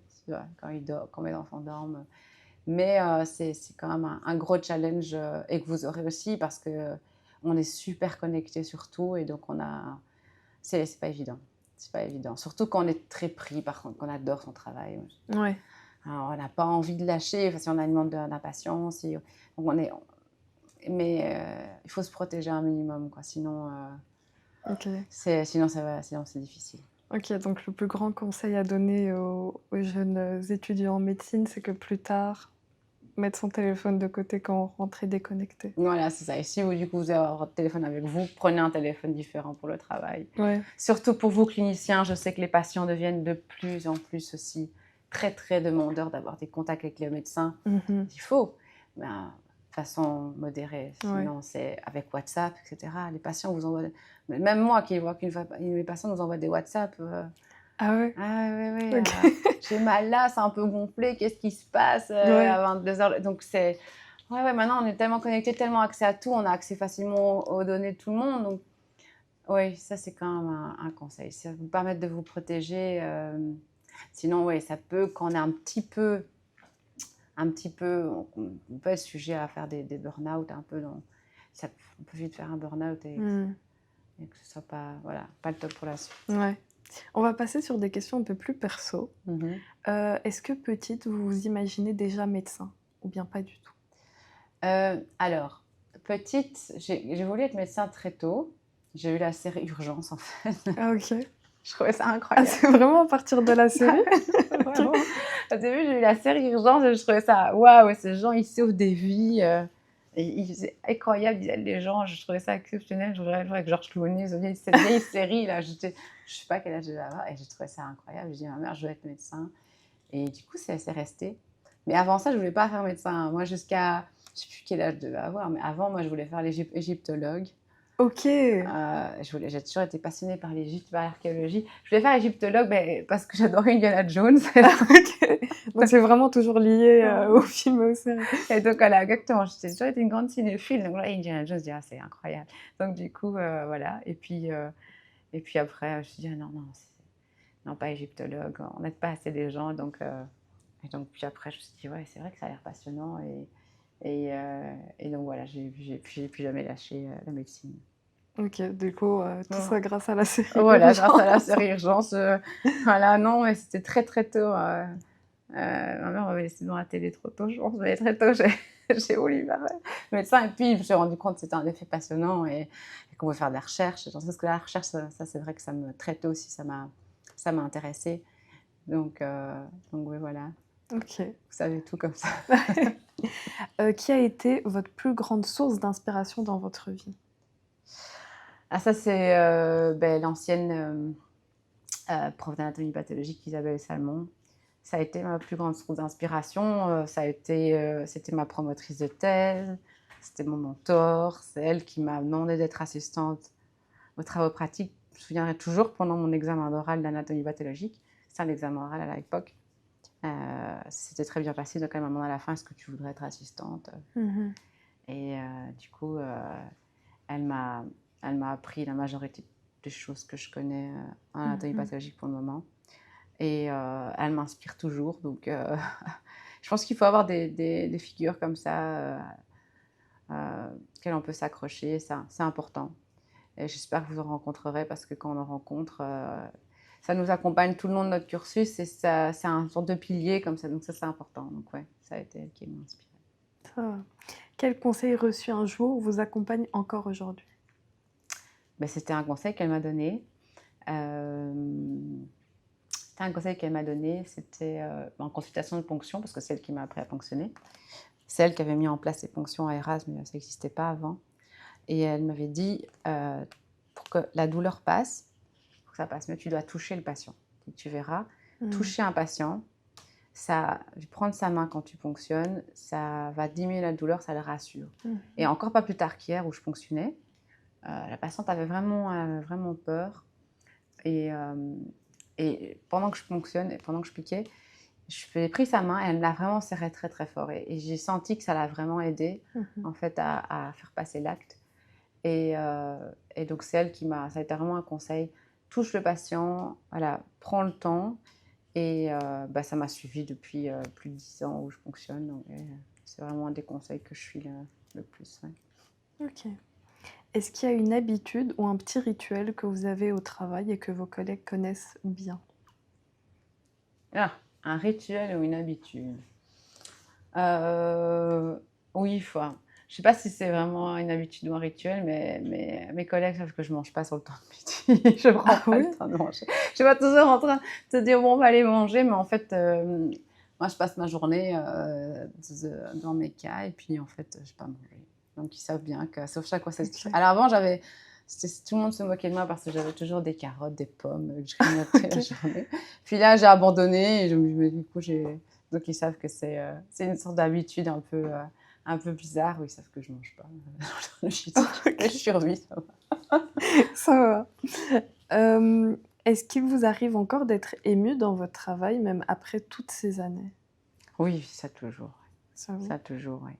quand mes enfants dorment. Mais c'est quand même un gros challenge et que vous aurez aussi parce qu'on est super connectés sur tout et donc c'est pas évident. C'est pas évident. Surtout quand on est très pris, par contre, qu'on adore son travail. Ouais. Alors, on n'a pas envie de lâcher, si on a une demande d'impatience. Mais il faut se protéger un minimum, quoi. Sinon, sinon c'est difficile. Ok, donc le plus grand conseil à donner aux jeunes étudiants en médecine, c'est que plus tard, mettre son téléphone de côté quand on rentre et déconnecté. Voilà, c'est ça. Et si du coup, vous avez votre téléphone avec vous, prenez un téléphone différent pour le travail. Ouais. Surtout pour vous, cliniciens, je sais que les patients deviennent de plus en plus aussi très, très demandeurs d'avoir des contacts avec les médecins. Il faut, mais de façon modérée. Sinon, c'est avec WhatsApp, etc. Les patients vous envoient... Même moi, qui vois qu'une fois, les patients nous envoient des WhatsApp... Ah ouais? Ah oui. Okay. J'ai mal là, c'est un peu gonflé, qu'est-ce qui se passe à 22h? Donc c'est... Ouais, maintenant on est tellement connectés, tellement accès à tout, on a accès facilement aux données de tout le monde. Donc oui, ça c'est quand même un conseil. Ça va vous permettre de vous protéger. Sinon, oui, ça peut, quand on est un petit peu, on peut être sujet à faire des burn-out un peu. On peut vite faire un burn-out et que ce soit pas le top pour la suite. Ouais. On va passer sur des questions un peu plus perso. Est-ce que petite, vous vous imaginez déjà médecin ou bien pas du tout? Alors, petite, j'ai voulu être médecin très tôt. J'ai eu la série Urgence, en fait. Ah ok. Je trouvais ça incroyable. Ah, c'est vraiment à partir de la série? Vraiment. Au début, j'ai eu la série Urgence et je trouvais ça waouh, ces gens, ils sauvent des vies. C'est incroyable, disaient les gens. Je trouvais ça exceptionnel. Je voudrais avec Georges Clooney, cette vieille série là. Je sais pas quel âge j'avais et j'ai trouvé ça incroyable. J'ai dit à ma mère, je veux être médecin. Et du coup, c'est resté. Mais avant ça, je voulais pas faire médecin. Moi, jusqu'à, je sais plus quel âge je devais avoir, mais avant, moi, je voulais faire l'égyptologue. Ok. J'ai toujours été passionnée par l'Égypte, par l'archéologie. Je voulais faire égyptologue parce que j'adorais Indiana Jones. Ok. Donc c'est vraiment toujours lié au film et aux séries. Et donc, voilà, exactement. J'ai toujours été une grande cinéphile. Donc, là, Indiana Jones, je dis, ah, c'est incroyable. Donc, du coup, voilà. Et puis après, je me suis dit, ah, non, non, non, pas égyptologue. On n'aide pas assez les gens. Et donc, puis après, je me suis dit, ouais, c'est vrai que ça a l'air passionnant. Et donc, voilà, j'ai plus jamais lâché la médecine. Ok, du coup, tout ça grâce à la série Voilà, Urgence. grâce à la série Urgence. Voilà, non, mais c'était très, très tôt. Ma mère m'avait laissé devant la télé trop tôt, je pense, mais très tôt, j'ai voulu faire médecin. Et puis, je me suis rendu compte que c'était un effet passionnant et qu'on pouvait faire de la recherche. Parce que la recherche, ça c'est vrai que très tôt aussi, ça m'a intéressée. Donc oui, voilà. Ok. Vous savez tout comme ça. Qui a été votre plus grande source d'inspiration dans votre vie? Ah, ça, c'est l'ancienne prof d'anatomie pathologique, Isabelle Salmon. Ça a été ma plus grande source d'inspiration. C'était ma promotrice de thèse, c'était mon mentor. C'est elle qui m'a demandé d'être assistante aux travaux pratiques. Je me souviendrai toujours pendant mon examen d'oral d'anatomie pathologique. C'était un examen oral à l'époque. C'était très bien passé. Donc elle m'a demandé à la fin, est-ce que tu voudrais être assistante? Et du coup, elle m'a appris la majorité des choses que je connais en anatomie pathologique pour le moment. Et elle m'inspire toujours. Donc, je pense qu'il faut avoir des figures comme ça auxquelles on peut s'accrocher. C'est important. Et j'espère que vous en rencontrerez parce que quand on en rencontre, ça nous accompagne tout le long de notre cursus et c'est un sorte de pilier comme ça. Donc, ça, c'est important. Donc, ouais, ça a été elle qui m'a inspirée. Ça va. Quel conseil reçu un jour vous accompagne encore aujourd'hui? C'était un conseil qu'elle m'a donné. C'était en consultation de ponction, parce que c'est elle qui m'a appris à ponctionner. C'est elle qui avait mis en place les ponctions à Erasme, mais ça n'existait pas avant. Et elle m'avait dit, pour que la douleur passe, pour que ça passe mieux, tu dois toucher le patient. Et tu verras, toucher un patient, prendre sa main quand tu ponctionnes, ça va diminuer la douleur, ça le rassure. Et encore pas plus tard qu'hier où je ponctionnais, la patiente avait vraiment peur. Et pendant que je ponctionne et pendant que je piquais, j'ai pris sa main et elle me l'a vraiment serré très très fort. Et j'ai senti que ça l'a vraiment aidé en fait à faire passer l'acte. Et donc c'est elle ça a été vraiment un conseil. Touche le patient, voilà, prends le temps. Et ça m'a suivi depuis plus de 10 ans où je fonctionne. Donc c'est vraiment un des conseils que je suis le plus. Ouais. Ok. Est-ce qu'il y a une habitude ou un petit rituel que vous avez au travail et que vos collègues connaissent bien? Ah, un rituel ou une habitude? Oui, je ne sais pas si c'est vraiment une habitude ou un rituel, mais mes collègues savent que je ne mange pas sur le temps de midi. Je ne prends pas le temps de manger. Je ne suis pas toujours en train de te dire, bon, on va aller manger, mais en fait, moi, je passe ma journée dans mes cas et puis, en fait, je n'ai pas mangé. Donc, ils savent bien que, sauf chaque fois, c'est ce qu'ils font. Alors, avant, tout le monde se moquait de moi parce que j'avais toujours des carottes, des pommes, que je grignotais la journée. Puis là, j'ai abandonné et du coup, donc, ils savent que c'est une sorte d'habitude un peu bizarre où ils savent que je ne mange pas. Je survis, ça va. Ça va. Est-ce qu'il vous arrive encore d'être ému dans votre travail, même après toutes ces années? Oui, ça toujours. Ça va. Ça toujours, oui.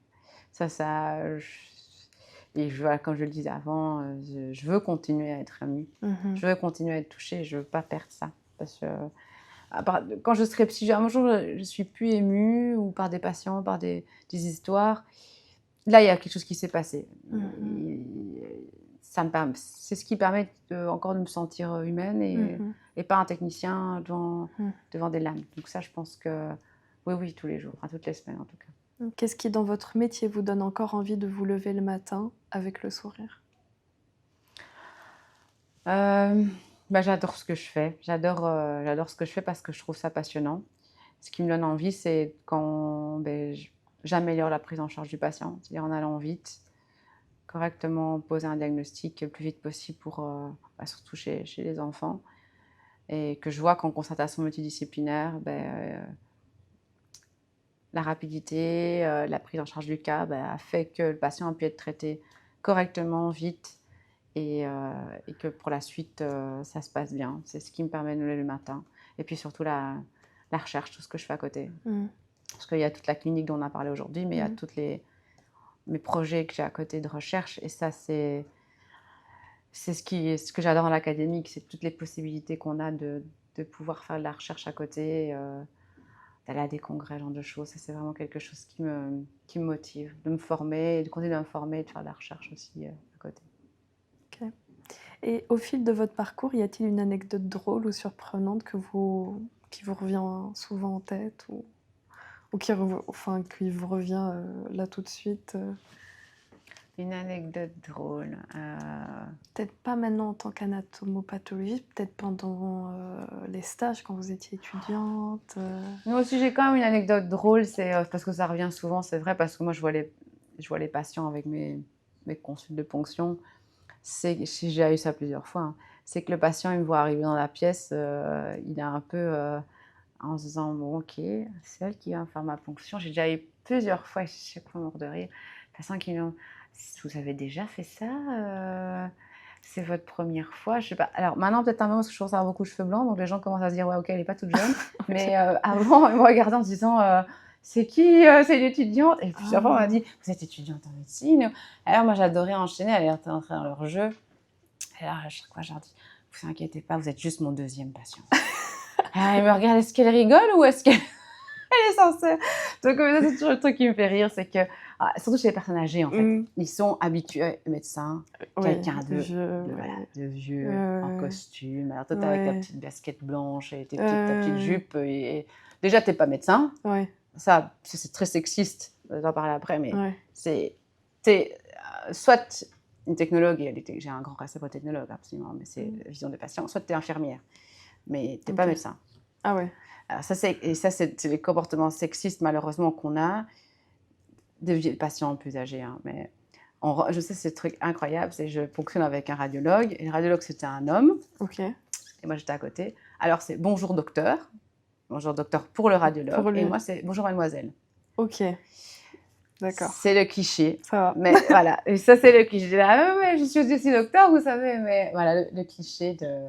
Et comme je le disais avant, je veux continuer à être émue. Je veux continuer à être touchée. Je ne veux pas perdre ça. Parce que quand je serai si un jour je suis plus émue ou par des patients, par des histoires, là il y a quelque chose qui s'est passé. C'est ce qui permet encore de me sentir humaine et pas un technicien devant des lames. Donc ça, je pense que oui, tous les jours, enfin, toutes les semaines en tout cas. Qu'est-ce qui, dans votre métier, vous donne encore envie de vous lever le matin avec le sourire? J'adore ce que je fais. J'adore ce que je fais parce que je trouve ça passionnant. Ce qui me donne envie, c'est quand j'améliore la prise en charge du patient, c'est-à-dire en allant vite, correctement poser un diagnostic le plus vite possible pour, surtout chez les enfants. Et que je vois qu'en concertation multidisciplinaire, la rapidité, la prise en charge du cas a fait que le patient a pu être traité correctement, vite, et que pour la suite, ça se passe bien. C'est ce qui me permet de me lever le matin. Et puis surtout la recherche, tout ce que je fais à côté. Parce qu'il y a toute la clinique dont on a parlé aujourd'hui, mais il y a tous mes projets que j'ai à côté de recherche. Et ça, c'est ce que j'adore dans l'académique, c'est toutes les possibilités qu'on a de pouvoir faire de la recherche à côté, d'aller à des congrès, ce genre de choses. Ça, c'est vraiment quelque chose qui me motive, de me former, de continuer de me former et de faire de la recherche aussi à côté. Ok. Et au fil de votre parcours, y a-t-il une anecdote drôle ou surprenante qui vous revient souvent en tête ou qui vous revient là tout de suite Une anecdote drôle. Peut-être pas maintenant en tant qu'anatomopathologiste, peut-être pendant les stages quand vous étiez étudiante. Moi aussi, j'ai quand même une anecdote drôle, c'est parce que ça revient souvent, c'est vrai, parce que moi, je vois les patients avec mes consultes de ponction. J'ai déjà eu ça plusieurs fois. Hein. C'est que le patient, il me voit arriver dans la pièce, il est un peu en se disant, bon, ok, c'est elle qui va faire ma ponction. J'ai déjà eu plusieurs fois, chaque fois mort de rire, le patient qui me dit, vous avez déjà fait ça c'est votre première fois, je sais pas. Alors maintenant, peut-être un peu parce que je commence à avoir beaucoup de cheveux blancs, donc les gens commencent à se dire, ouais, ok, elle n'est pas toute jeune. Mais avant, ils me regardaient en se disant, c'est qui C'est une étudiante. Et plusieurs fois, on m'a dit, vous êtes étudiante en médecine. Alors moi, j'adorais enchaîner, aller entrer dans leur jeu. Et là, à chaque fois, je leur dis, vous inquiétez pas, vous êtes juste mon deuxième patient. Alors, ils me regardent, est-ce qu'elle rigole ou est-ce qu'elle est censée Donc, c'est toujours le truc qui me fait rire, c'est que, surtout chez les personnes âgées, en fait, ils sont habitués aux médecins, quelqu'un de vieux, en costume. Alors, toi, t'es avec ta petite basket blanche et ta petite jupe. Et déjà, t'es pas médecin. Ça, c'est très sexiste, j'en parler après, mais t'es soit une technologue, et j'ai un grand respect pour les technologues, absolument, mais c'est la vision des patients, soit t'es infirmière, mais t'es pas médecin. Ah ouais. Alors ça, c'est les comportements sexistes, malheureusement, qu'on a des patients plus âgés. Hein, mais je sais, c'est un truc incroyable, c'est que je fonctionne avec un radiologue, et le radiologue, c'était un homme. Ok. Et moi, j'étais à côté. Alors, c'est bonjour docteur pour le radiologue, et moi, c'est bonjour mademoiselle. Ok. D'accord. C'est le cliché. Ça va. Mais voilà, et ça, c'est le cliché. Ah, mais je suis aussi docteur, vous savez, mais voilà, le cliché de...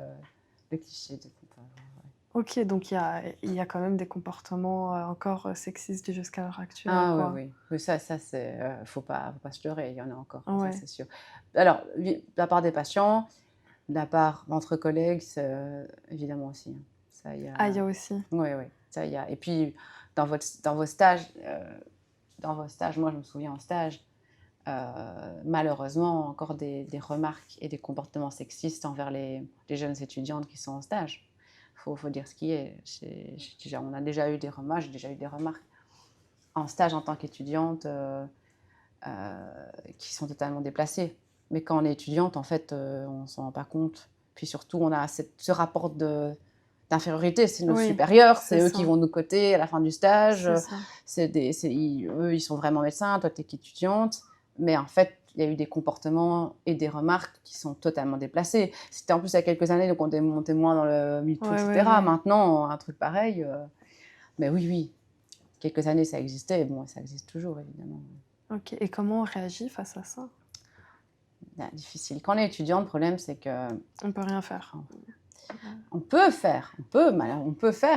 Ok, donc il y a quand même des comportements encore sexistes jusqu'à l'heure actuelle. Ah quoi. oui. Mais ça c'est... faut pas se leurrer, il y en a encore, Ouais. ça c'est sûr. Alors, de la part des patients, de la part d'entre collègues, évidemment aussi. Hein. Ça, il y a... Ah, il y a aussi. Oui. Ça, il y a... Et puis, dans vos stages, moi je me souviens en stage, malheureusement, encore des remarques et des comportements sexistes envers les jeunes étudiantes qui sont en stage. Faut dire ce qui est. On a déjà eu des remarques, j'ai déjà eu des remarques en stage en tant qu'étudiante qui sont totalement déplacées. Mais quand on est étudiante, en fait, on ne s'en rend pas compte. Puis surtout, on a ce rapport d'infériorité. C'est nos supérieurs, c'est eux qui vont nous coter à la fin du stage. Eux, ils sont vraiment médecins, toi, tu es qu'étudiante. Mais en fait, il y a eu des comportements et des remarques qui sont totalement déplacés. C'était en plus il y a quelques années, donc on était monté moins dans le MeToo, etc. Maintenant, un truc pareil. Mais oui, quelques années, ça existait. Bon, ça existe toujours, évidemment. Ok, et comment on réagit face à ça? Difficile. Quand on est étudiant, le problème, c'est que... On ne peut rien faire. On peut faire,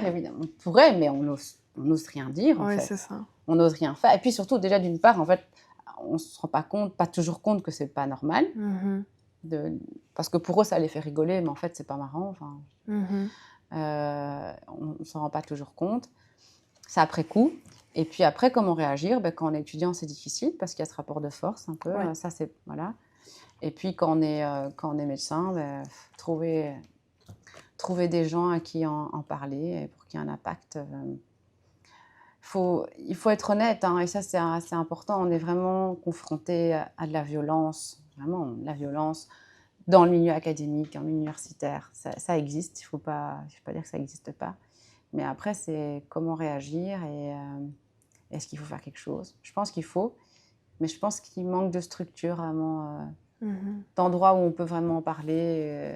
évidemment. On pourrait, mais on n'ose rien dire, en fait. Oui, c'est ça. On n'ose rien faire. Et puis surtout, déjà, d'une part, en fait, on ne se rend pas toujours compte que c'est pas normal. Parce que pour eux, ça les fait rigoler, mais en fait, c'est pas marrant. Enfin, on ne s'en rend pas toujours compte. C'est après coup. Et puis après, comment réagir? Quand on est étudiant, c'est difficile parce qu'il y a ce rapport de force un peu. Ça, c'est... Voilà. Et puis, quand on est médecin, trouver des gens à qui en parler et pour qu'il y ait un impact. Il faut être honnête, hein, et ça, c'est assez important. On est vraiment confronté à de la violence, vraiment de la violence, dans le milieu académique, dans le milieu universitaire. Ça existe, il ne faut pas dire que ça n'existe pas. Mais après, c'est comment réagir et est-ce qu'il faut faire quelque chose? Je pense qu'il faut, mais je pense qu'il manque de structure, vraiment, d'endroits où on peut vraiment en parler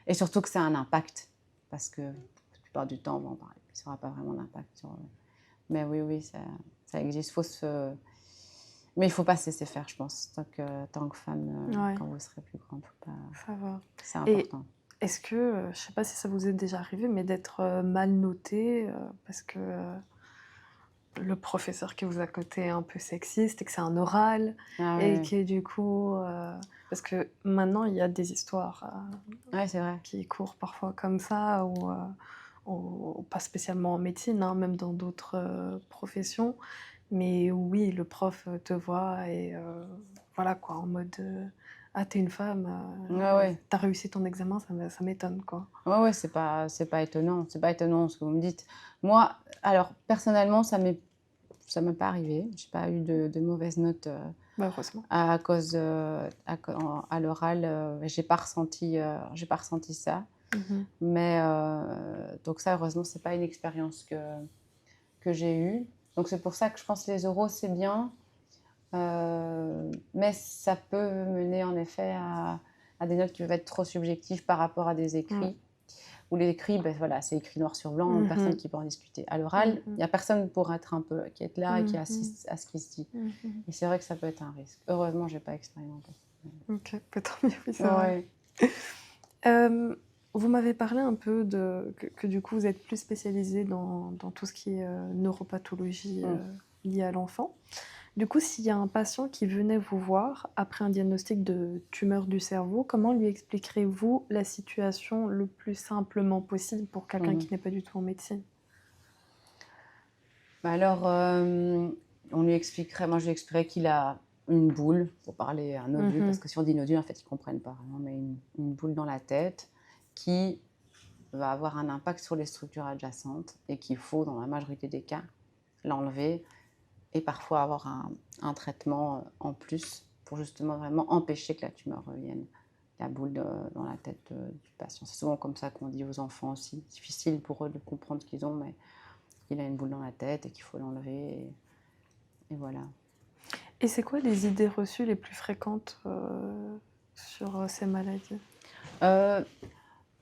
et surtout que ça a un impact. Parce que la plupart du temps, on va en parler, ça n'aura pas vraiment d'impact. Mais oui, ça existe. Mais il ne faut pas se laisser faire, je pense, tant que femme, Ouais, quand vous serez plus grande. Faut pas... ça va. C'est Et important. est-ce que, je ne sais pas si ça vous est déjà arrivé, mais d'être mal noté parce que le professeur qui vous a côté est un peu sexiste et que c'est un oral Ah et ouais, que du coup, parce que maintenant il y a des histoires ouais, c'est vrai. qui courent parfois comme ça ou pas spécialement en médecine, hein, même dans d'autres professions. Mais oui, le prof te voit et voilà quoi, en mode ah t'es une femme, Ouais, ouais. t'as réussi ton examen, ça m'étonne quoi. Ouais, ouais, c'est pas étonnant. C'est pas étonnant ce que vous me dites. Moi, alors, personnellement, ça m'est pas arrivé. J'ai pas eu de mauvaises notes Bah, heureusement. à cause à l'oral. J'ai pas ressenti ça. Mhm. Mais donc ça, heureusement, c'est pas une expérience que j'ai eue. Donc c'est pour ça que je pense que les oraux, c'est bien. Mais ça peut mener en effet à des notes qui peuvent être trop subjectives par rapport à des Ouais. écrits. Où les écrits, ben voilà, c'est écrit noir sur blanc, personne Mhm. qui peut en discuter. À l'oral, il Mhm. n'y a personne pour être un peu, qui est là et qui Mhm. assiste à ce qui se dit. Mhm. Et c'est vrai que ça peut être un risque. Heureusement, je n'ai pas expérimenté. Ok, bah, tant mieux, oui, c'est vrai. Ouais. Euh, Vous m'avez parlé un peu que du coup vous êtes plus spécialisé dans tout ce qui est neuropathologie Mm. liée à l'enfant. Du coup, s'il y a un patient qui venait vous voir après un diagnostic de tumeur du cerveau, comment lui expliquerez-vous la situation le plus simplement possible pour quelqu'un Mhm. qui n'est pas du tout en médecine? Bah alors, on lui expliquerait, moi je lui expliquerais qu'il a une boule, pour parler un nodule, parce Mhm. que si on dit nodule, en fait, ils ne comprennent pas vraiment, mais une boule dans la tête qui va avoir un impact sur les structures adjacentes et qu'il faut, dans la majorité des cas, l'enlever et parfois avoir un traitement en plus pour justement vraiment empêcher que la tumeur revienne, la boule dans la tête du patient. C'est souvent comme ça qu'on dit aux enfants aussi. C'est difficile pour eux de comprendre ce qu'ils ont, mais il a une boule dans la tête et qu'il faut l'enlever. Et voilà. Et c'est quoi les idées reçues les plus fréquentes sur ces maladies? Euh,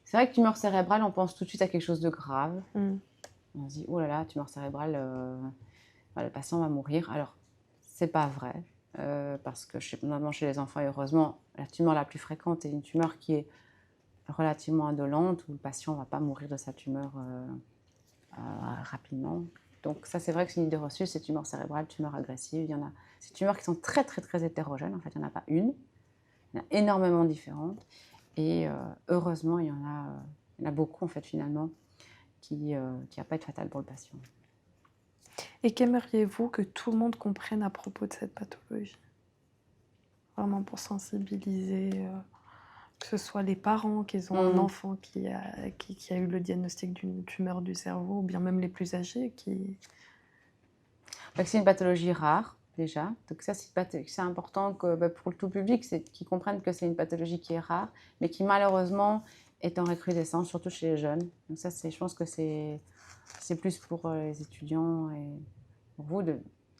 c'est vrai que tumeur cérébrale, on pense tout de suite à quelque chose de grave. Mm. On se dit, oh là là, tumeur cérébrale, le patient va mourir. Alors, c'est pas vrai. Parce que notamment chez les enfants, et heureusement, la tumeur la plus fréquente est une tumeur qui est relativement indolente, où le patient ne va pas mourir de sa tumeur rapidement. Donc ça, c'est vrai que c'est une idée reçue, c'est tumeur cérébrale, tumeur agressive. Il y en a, ces tumeurs qui sont très, très, très hétérogènes. En fait, il n'y en a pas une. Il y en a énormément différentes. Et heureusement, il y en a beaucoup, en fait, finalement, qui va pas être fatale pour le patient. Et qu'aimeriez-vous que tout le monde comprenne à propos de cette pathologie? Vraiment pour sensibiliser, que ce soit les parents qui ont un enfant qui a eu le diagnostic d'une tumeur du cerveau, ou bien même les plus âgés qui... Donc, c'est une pathologie rare, déjà. Donc ça, c'est important que, pour le tout public, qu'ils comprennent que c'est une pathologie qui est rare, mais qui malheureusement est en recrudescence, surtout chez les jeunes. Donc ça, je pense que c'est plus pour les étudiants et pour vous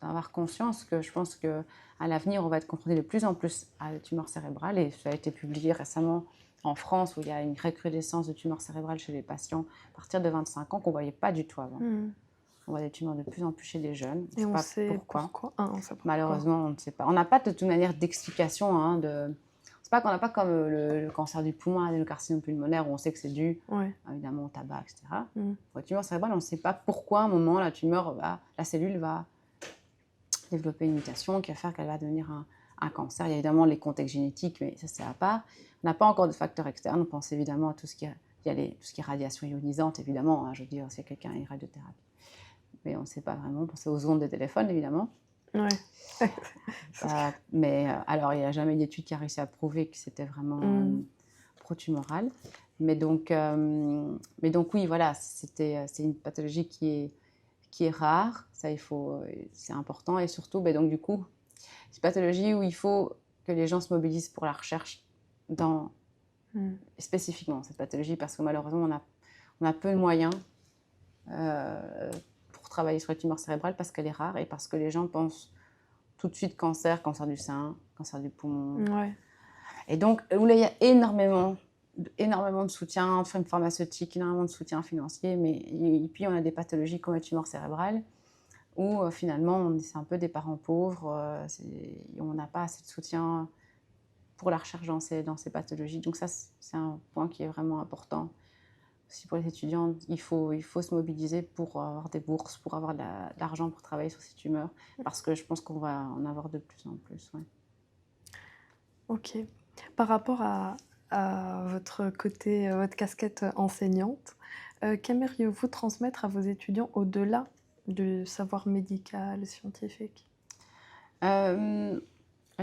d'avoir conscience que je pense qu'à l'avenir, on va être confronté de plus en plus à la tumeur cérébrale. Et ça a été publié récemment en France, où il y a une recrudescence de tumeur cérébrale chez les patients à partir de 25 ans qu'on ne voyait pas du tout avant. On voit des tumeurs de plus en plus chez les jeunes. On ne Et sait on pas sait pourquoi. pourquoi. Ah, on sait pas pourquoi. Malheureusement, on ne sait pas. On n'a pas de toute manière d'explication. C'est pas qu'on n'a pas comme le cancer du poumon, le carcinome pulmonaire, où on sait que c'est dû Ouais. évidemment au tabac, etc. Mm. Pour la tumeur cérébrale, on ne sait pas pourquoi à un moment la cellule va développer une mutation qui va faire qu'elle va devenir un cancer. Il y a évidemment les contextes génétiques, mais ça c'est à part. On n'a pas encore de facteurs externes. On pense évidemment à tout ce qui est radiation ionisante, évidemment. Je veux dire, si quelqu'un a une radiothérapie. Mais on ne sait pas vraiment. On pense aux ondes des téléphones, évidemment. Ouais. Mais alors, il n'y a jamais d'étude qui a réussi à prouver que c'était vraiment pro-tumoral. Mais donc oui, voilà, c'est une pathologie qui est rare. Ça, c'est important. Et surtout, donc, du coup, c'est une pathologie où il faut que les gens se mobilisent pour la recherche spécifiquement cette pathologie, parce que malheureusement, on a peu de moyens pour travailler sur la tumeur cérébrale parce qu'elle est rare et parce que les gens pensent tout de suite cancer du sein, cancer du poumon. Ouais. Et donc, là, il y a énormément de soutien pharmaceutique, énormément de soutien financier, mais et puis on a des pathologies comme la tumeur cérébrale où finalement, c'est un peu des parents pauvres, on n'a pas assez de soutien pour la recherche dans ces pathologies. Donc ça, c'est un point qui est vraiment important. Aussi pour les étudiants, il faut se mobiliser pour avoir des bourses, pour avoir de l'argent pour travailler sur ces tumeurs, parce que je pense qu'on va en avoir de plus en plus. Ouais. Ok. Par rapport à votre côté, votre casquette enseignante, qu'aimeriez-vous transmettre à vos étudiants au-delà du savoir médical, scientifique? Et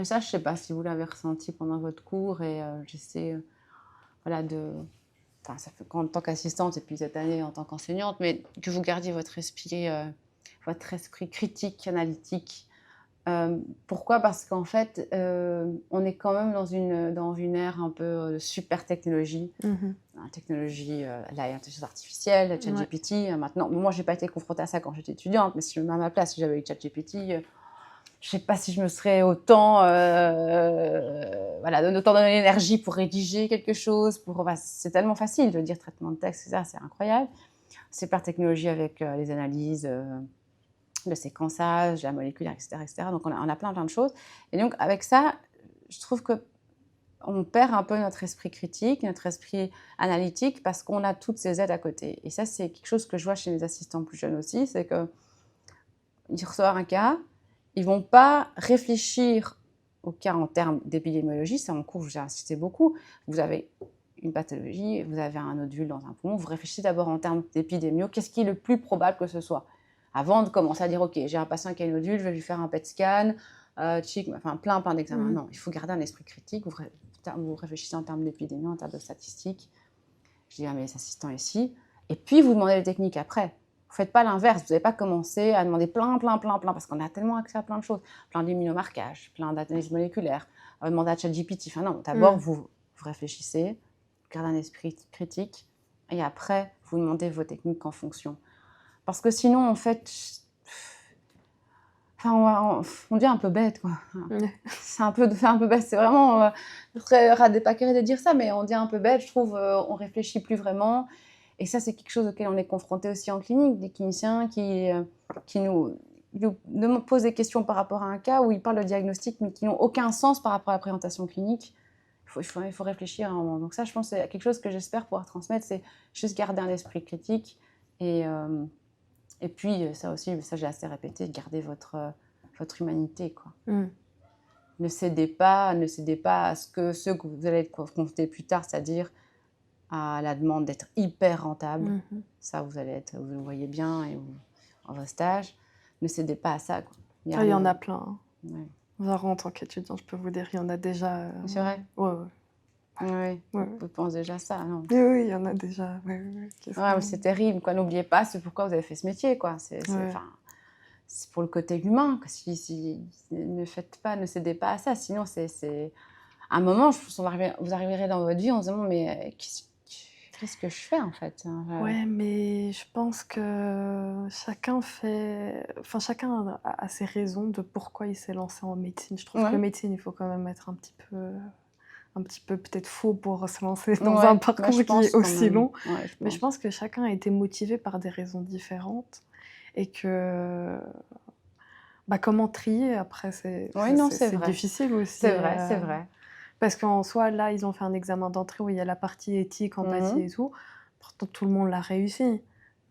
ça, je ne sais pas si vous l'avez ressenti pendant votre cours, et j'essaie voilà, enfin, ça fait en tant qu'assistante et puis cette année en tant qu'enseignante, mais que vous gardiez votre esprit critique, analytique. Pourquoi? Parce qu'en fait, on est quand même dans une ère un peu de super technologie. Technologie, l'intelligence artificielle, la Ouais. ChatGPT. Maintenant, moi, je n'ai pas été confrontée à ça quand j'étais étudiante, mais si je me mets à ma place, si j'avais eu ChatGPT, je ne sais pas si je me serais autant, voilà, autant donné l'énergie pour rédiger quelque chose. C'est tellement facile de dire traitement de texte, ça, c'est incroyable. Super technologie avec les analyses, le séquençage, la moléculaire, etc., etc. Donc, on a plein de choses. Et donc, avec ça, je trouve qu'on perd un peu notre esprit critique, notre esprit analytique, parce qu'on a toutes ces aides à côté. Et ça, c'est quelque chose que je vois chez mes assistants plus jeunes aussi, c'est qu'ils reçoivent un cas, ils ne vont pas réfléchir au cas en termes d'épidémiologie. C'est en cours, j'ai insisté beaucoup. Vous avez une pathologie, vous avez un nodule dans un poumon, vous réfléchissez d'abord en termes d'épidémio, qu'est-ce qui est le plus probable que ce soit, avant de commencer à dire, OK, j'ai un patient qui a un nodule, je vais lui faire un PET scan, enfin plein d'examens. Non, il faut garder un esprit critique, vous réfléchissez en termes d'épidémie, en termes de statistiques. Je dis à mes assistants ici, et puis vous demandez les techniques après. Vous ne faites pas l'inverse, vous n'avez pas commencé à demander plein, parce qu'on a tellement accès à plein de choses, plein d'immunomarquages, plein d'analyses moléculaires, demander à ChatGPT. Enfin non, d'abord vous réfléchissez, vous gardez un esprit critique, et après vous demandez vos techniques en fonction. Parce que sinon, en fait, enfin, on devient un peu bête, quoi. C'est un peu bête, c'est vraiment très radépaqueré de dire ça, mais on devient un peu bête, je trouve, on réfléchit plus vraiment. Et ça, c'est quelque chose auquel on est confronté aussi en clinique, des cliniciens qui nous posent des questions par rapport à un cas où ils parlent de diagnostic, mais qui n'ont aucun sens par rapport à la présentation clinique. Il faut réfléchir à un moment. Donc ça, je pense que c'est quelque chose que j'espère pouvoir transmettre, c'est juste garder un esprit critique. Et puis, ça aussi, ça j'ai assez répété, garder votre humanité, quoi. Ne cédez pas à ce que vous allez être confronté plus tard, c'est-à-dire à la demande d'être hyper rentable. Ça, vous le voyez bien en vos stages. Ne cédez pas à ça, quoi. Il y en a plein. Ouais. En tant qu'étudiant, je peux vous dire, il y en a déjà. C'est vrai? Ouais. Vous pensez déjà ça, non? Oui, il y en a déjà. Ouais, mais c'est terrible, quoi. N'oubliez pas, c'est pourquoi vous avez fait ce métier, quoi. C'est pour le côté humain. Ne cédez pas à ça. Sinon, c'est à un moment, je pense vous arriverez dans votre vie en se disant, mais qu'est-ce que je fais, en fait? Ouais, mais je pense que chacun a ses raisons de pourquoi il s'est lancé en médecine. Je trouve que médecine, il faut quand même être un petit peu peut-être faux pour se lancer dans un parcours qui est aussi long. Mais je pense que chacun a été motivé par des raisons différentes et que comment trier après, c'est difficile aussi. C'est vrai. Parce qu'en soi, là, ils ont fait un examen d'entrée où il y a la partie éthique, empathie et tout. Pourtant, tout le monde l'a réussi.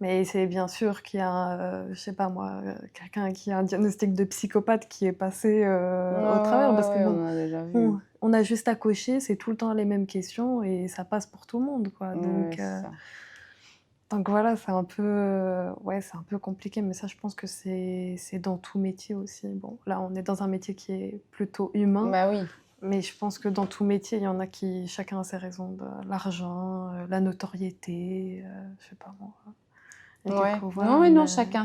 Mais c'est bien sûr qu'il y a, je sais pas moi, quelqu'un qui a un diagnostic de psychopathe qui est passé au travers. Parce que on a déjà vu. on a juste à cocher, c'est tout le temps les mêmes questions et ça passe pour tout le monde, quoi. Donc voilà, c'est un peu compliqué, mais ça, je pense que c'est dans tout métier aussi. Bon, là, on est dans un métier qui est plutôt humain. Bah oui. Mais je pense que dans tout métier, il y en a qui, chacun a ses raisons, l'argent, la notoriété, je sais pas moi. Non, chacun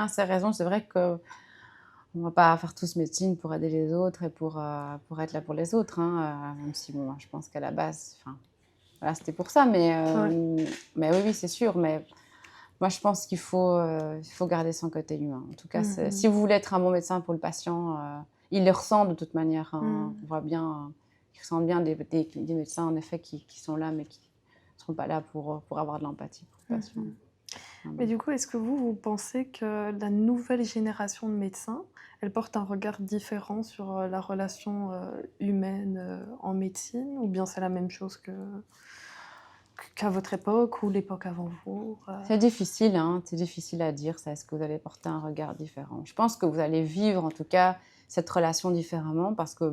a ses raisons. C'est vrai que on va pas faire tous médecine pour aider les autres et pour être là pour les autres, hein, même si bon, je pense qu'à la base, voilà, c'était pour ça, mais oui, c'est sûr. Mais moi, je pense qu'il faut garder son côté humain. En tout cas, si vous voulez être un bon médecin pour le patient, il le ressent de toute manière. On voit bien, ils ressentent bien des médecins en effet qui sont là, mais qui ne sont pas là pour avoir de l'empathie pour le patient. Mais du coup, est-ce que vous pensez que la nouvelle génération de médecins, elle porte un regard différent sur la relation humaine en médecine, ou bien c'est la même chose qu'à votre époque ou l'époque avant vous C'est difficile, hein, c'est difficile à dire, ça. Est-ce que vous allez porter un regard différent? Je pense que vous allez vivre, en tout cas, cette relation différemment parce que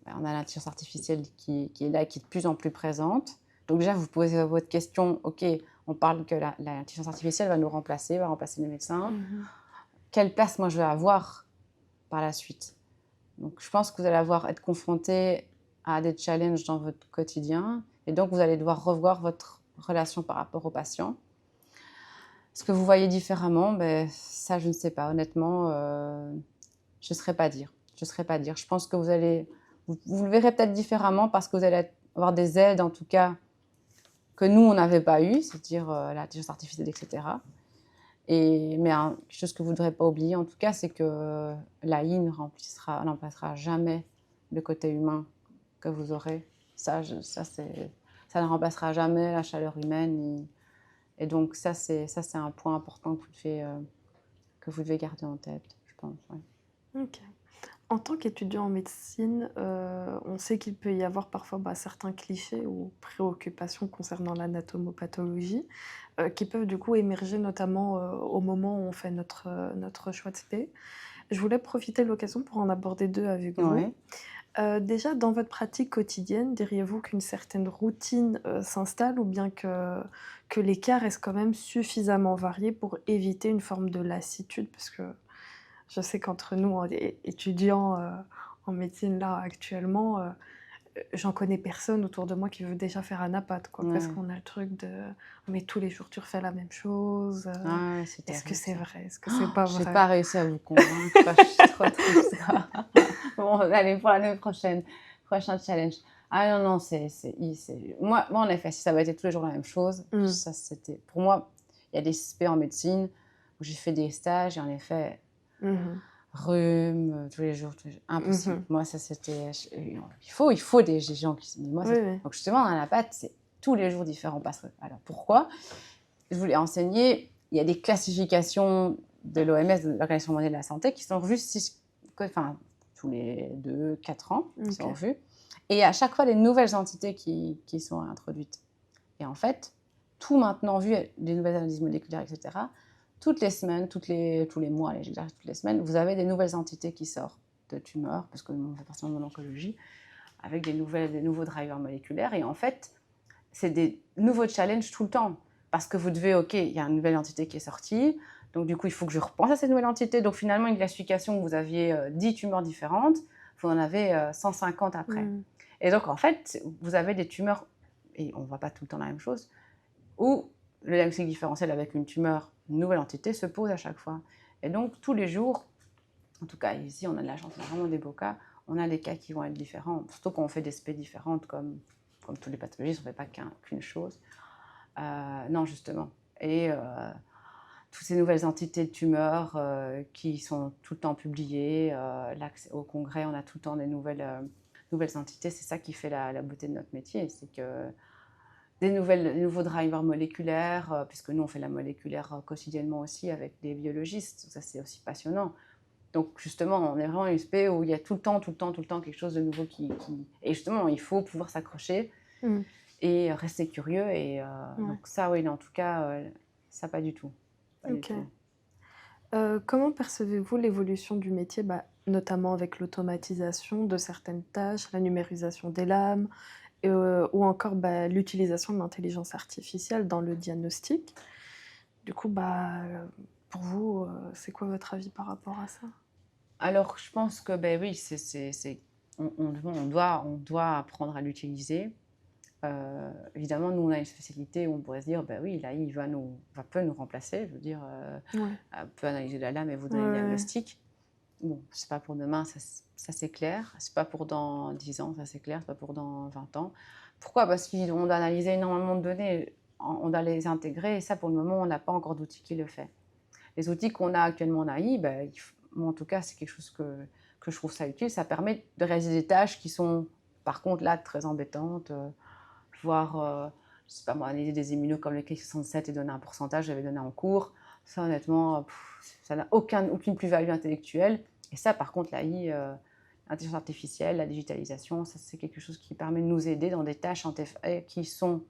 on a l'intelligence artificielle qui est là, qui est de plus en plus présente. Donc déjà, vous posez votre question, ok, on parle que l'intelligence artificielle va nous remplacer, va remplacer les médecins. Quelle place moi je vais avoir par la suite? Donc je pense que vous allez être confronté à des challenges dans votre quotidien et donc vous allez devoir revoir votre relation par rapport aux patients. Ce que vous voyez différemment, ça je ne sais pas. Honnêtement, je ne saurais pas dire. Je ne saurais pas dire. Je pense que vous le verrez peut-être différemment parce que vous allez avoir des aides, en tout cas, que nous, on n'avait pas eu, c'est-à-dire l'intelligence artificielle, etc. Mais quelque chose que vous ne devrez pas oublier, en tout cas, c'est que l'AI n'emplacera jamais le côté humain que vous aurez. Ça ne remplacera jamais la chaleur humaine. Et donc, ça, c'est un point important que vous devez garder en tête, je pense. Ouais. Ok. En tant qu'étudiant en médecine, on sait qu'il peut y avoir parfois certains clichés ou préoccupations concernant l'anatomopathologie qui peuvent du coup émerger notamment au moment où on fait notre choix de spé. Je voulais profiter de l'occasion pour en aborder deux avec vous. Ouais. Déjà, dans votre pratique quotidienne, diriez-vous qu'une certaine routine s'installe ou bien que les cas restent quand même suffisamment variés pour éviter une forme de lassitude? Parce que je sais qu'entre nous, étudiants en médecine, là, actuellement, j'en connais personne autour de moi qui veut déjà faire un napat, quoi. Parce Ouais. qu'on a le truc de mais tous les jours tu refais la même chose. Ah ouais, c'est Est-ce que terrible, c'est ça. vrai? Est-ce que c'est pas Je n'ai vrai? pas réussi à vous convaincre. Je suis trop triste. Bon, allez, pour l'année prochaine. Prochain challenge. Ah non, non, moi, en effet, si ça avait été tous les jours la même chose, ça, c'était... Pour moi, il y a des spé en médecine où j'ai fait des stages et en effet, rhume, tous les jours, impossible. Moi, ça, c'était... Il faut des gens qui... Moi, Oui, oui. donc, justement, dans la pâte, c'est tous les jours différents. Alors, pourquoi? Je voulais enseigner, il y a des classifications de l'OMS, de l'Organisation mondiale de la santé, qui sont revues tous les 2-4 ans, qui sont revues. Et à chaque fois, des nouvelles entités qui sont introduites. Et en fait, tout maintenant vu, des nouvelles analyses moléculaires, etc., toutes les semaines, tous les mois, toutes les semaines, vous avez des nouvelles entités qui sortent de tumeurs, parce que nous, on fait partie de l'oncologie, avec des nouveaux drivers moléculaires. Et en fait, c'est des nouveaux challenges tout le temps. Parce que vous devez, ok, il y a une nouvelle entité qui est sortie, donc du coup, il faut que je repense à cette nouvelle entité. Donc finalement, une classification où vous aviez 10 tumeurs différentes, vous en avez 150 après. Et donc en fait, vous avez des tumeurs, et on ne voit pas tout le temps la même chose, où le diagnostic différentiel avec une tumeur, une nouvelle entité, se pose à chaque fois. Et donc tous les jours, en tout cas ici, on a de la chance, on a vraiment des beaux cas, on a des cas qui vont être différents, surtout quand on fait des spé différentes, comme tous les pathologistes, on ne fait pas qu'une chose. Non, justement. Et toutes ces nouvelles entités de tumeurs qui sont tout le temps publiées. Au congrès, on a tout le temps des nouvelles entités. C'est ça qui fait la beauté de notre métier. C'est que des nouveaux drivers moléculaires, puisque nous, on fait la moléculaire quotidiennement aussi avec des biologistes. Ça, c'est aussi passionnant. Donc, justement, on est vraiment une spé où il y a tout le temps quelque chose de nouveau Et justement, il faut pouvoir s'accrocher et rester curieux. Donc ça, oui, en tout cas, ça, pas du tout. Pas du tout. Comment percevez-vous l'évolution du métier, notamment avec l'automatisation de certaines tâches, la numérisation des lames, ou encore l'utilisation de l'intelligence artificielle dans le diagnostic? Du coup, pour vous, c'est quoi votre avis par rapport à ça? Alors, je pense que, oui, on doit apprendre à l'utiliser. Évidemment, nous, on a une spécialité où on pourrait se dire, oui, là, il peut nous remplacer, je veux dire, peut analyser la lame et vous donner le diagnostic. Bon, c'est pas pour demain, ça c'est clair. C'est pas pour dans 10 ans, ça c'est clair. C'est pas pour dans 20 ans. Pourquoi? Parce qu'on doit analyser énormément de données, on doit les intégrer, et ça, pour le moment, on n'a pas encore d'outil qui le fait. Les outils qu'on a actuellement en AI, moi, en tout cas, c'est quelque chose que je trouve ça utile. Ça permet de réaliser des tâches qui sont, par contre, là, très embêtantes, voire, je sais pas moi, analyser des immunos comme le Ki-67 et donner un pourcentage, j'avais donné en cours. Ça, honnêtement, ça n'a aucune plus-value intellectuelle. Et ça, par contre, l'AI, l'intelligence artificielle, la digitalisation, ça, c'est quelque chose qui permet de nous aider dans des tâches qui sont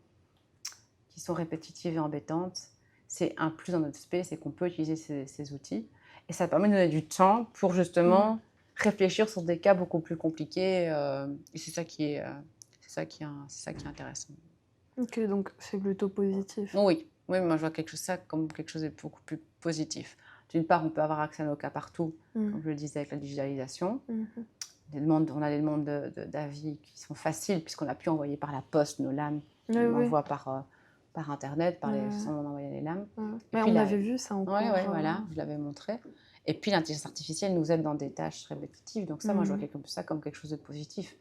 répétitives et embêtantes. C'est un plus dans notre spé, c'est qu'on peut utiliser ces outils. Et ça permet de donner du temps pour justement réfléchir sur des cas beaucoup plus compliqués. Et c'est ça qui est intéressant. Ok, donc c'est plutôt positif. Oui, moi je vois ça comme quelque chose de beaucoup plus positif. D'une part, on peut avoir accès à nos cas partout, comme je le disais avec la digitalisation. On a des demandes d'avis qui sont faciles, puisqu'on a pu envoyer par la poste nos lames. On envoie par Internet, on envoyait les lames. Mais on avait vu ça en cours. Oui, voilà, je l'avais montré. Et puis l'intelligence artificielle nous aide dans des tâches répétitives. Donc ça, moi, je vois ça comme quelque chose de positif.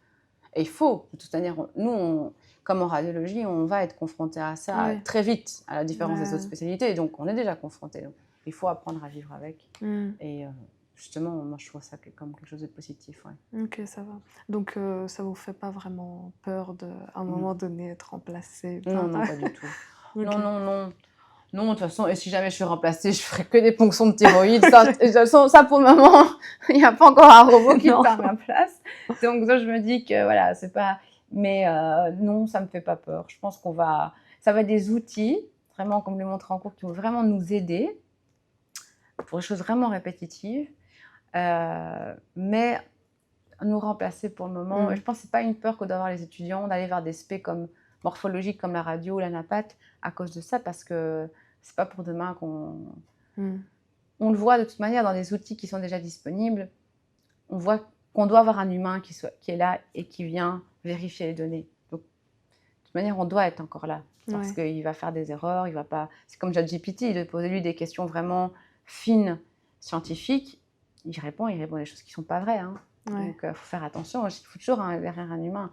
Et il faut, de toute manière, nous, comme en radiologie, on va être confronté à ça très vite, à la différence des autres spécialités. Donc on est déjà confronté. Donc il faut apprendre à vivre avec. Et justement, moi, je vois ça comme quelque chose de positif. Ouais. Ok, ça va. Donc ça vous fait pas vraiment peur à un moment donné être remplacé Non, pas du tout. Non. Non, de toute façon, et si jamais je suis remplacée, je ferai que des ponctions de thyroïde. Ça, de toute façon, ça pour le moment, il n'y a pas encore un robot qui prend ma place. Donc ça, je me dis que voilà, c'est pas. Mais non, ça me fait pas peur. Je pense ça va être des outils, vraiment, comme je l'ai montré en cours, qui vont vraiment nous aider pour des choses vraiment répétitives, mais nous remplacer pour le moment. Et je pense que c'est pas une peur que d'avoir les étudiants d'aller vers des spé comme morphologiques comme la radio ou la napath à cause de ça, parce que c'est pas pour demain qu'on... On le voit de toute manière dans des outils qui sont déjà disponibles. On voit qu'on doit avoir un humain qui est là et qui vient vérifier les données. Donc, de toute manière, on doit être encore là, parce qu'il va faire des erreurs, il va pas... C'est comme ChatGPT, il posait lui des questions vraiment fines, scientifiques. Il répond des choses qui sont pas vraies, hein. Donc, il faut faire attention. Il faut toujours derrière un humain.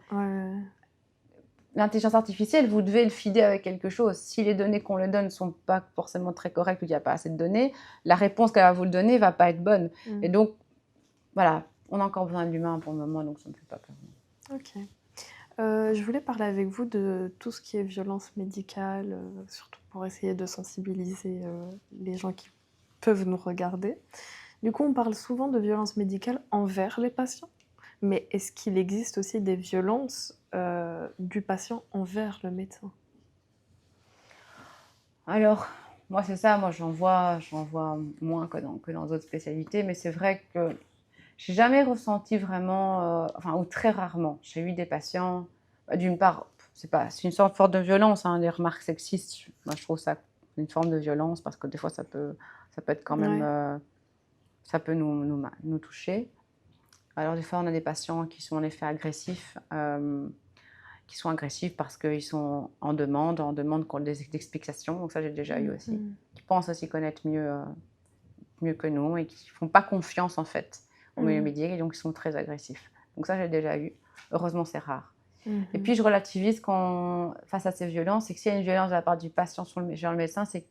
L'intelligence artificielle, vous devez le feeder avec quelque chose. Si les données qu'on le donne ne sont pas forcément très correctes ou qu'il n'y a pas assez de données, la réponse qu'elle va vous le donner ne va pas être bonne. Et donc, voilà, on a encore besoin de l'humain pour le moment, donc ça ne me fait pas peur. Ok. Je voulais parler avec vous de tout ce qui est violence médicale, surtout pour essayer de sensibiliser les gens qui peuvent nous regarder. Du coup, on parle souvent de violence médicale envers les patients, mais est-ce qu'il existe aussi des violences du patient envers le médecin? Alors, moi, c'est ça, j'en vois moins que dans d'autres spécialités, mais c'est vrai que j'ai jamais ressenti vraiment, ou très rarement, j'ai eu des patients, d'une part, c'est une sorte forte de violence, hein, les remarques sexistes, moi je trouve ça une forme de violence, parce que des fois ça peut être quand même, ça peut nous toucher. Alors des fois on a des patients qui sont en effet agressifs, parce qu'ils sont en demande des explications, donc ça j'ai déjà eu aussi, qui pensent aussi connaître mieux que nous et qui ne font pas confiance en fait au milieu médical et donc ils sont très agressifs. Donc ça j'ai déjà eu, heureusement c'est rare. Et puis je relativise face à ces violences, c'est que s'il y a une violence de la part du patient sur le médecin, c'est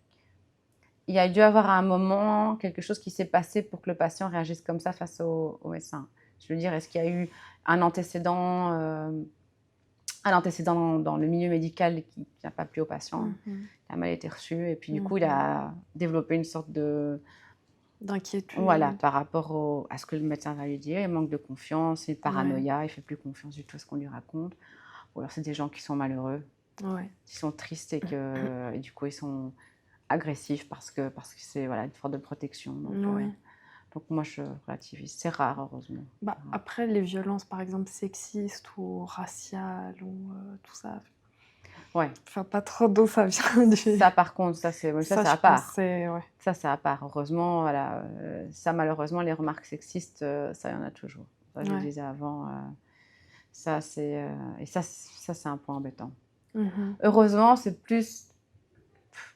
qu'il y a dû avoir à un moment quelque chose qui s'est passé pour que le patient réagisse comme ça face au médecin. Je veux dire, est-ce qu'il y a eu un antécédent dans le milieu médical qui n'a pas plu au patient, qui a mal été reçu, et puis du coup il a développé une sorte d'inquiétude. Voilà, par rapport à ce que le médecin va lui dire, il manque de confiance, il paranoïa, il ne fait plus confiance du tout à ce qu'on lui raconte. Ou alors c'est des gens qui sont malheureux, qui sont tristes et du coup ils sont agressifs parce que c'est une forme de protection. Donc moi je relativise, c'est rare heureusement. Après les violences par exemple sexistes ou raciales ou tout ça. Enfin, pas trop d'où ça vient. Ça, par contre, ça c'est à part. Ça, c'est à part. Heureusement, voilà. Ça, malheureusement, les remarques sexistes, ça, il y en a toujours. Ça, je le disais avant. Ça, c'est... et ça, c'est un point embêtant. Heureusement, c'est plus...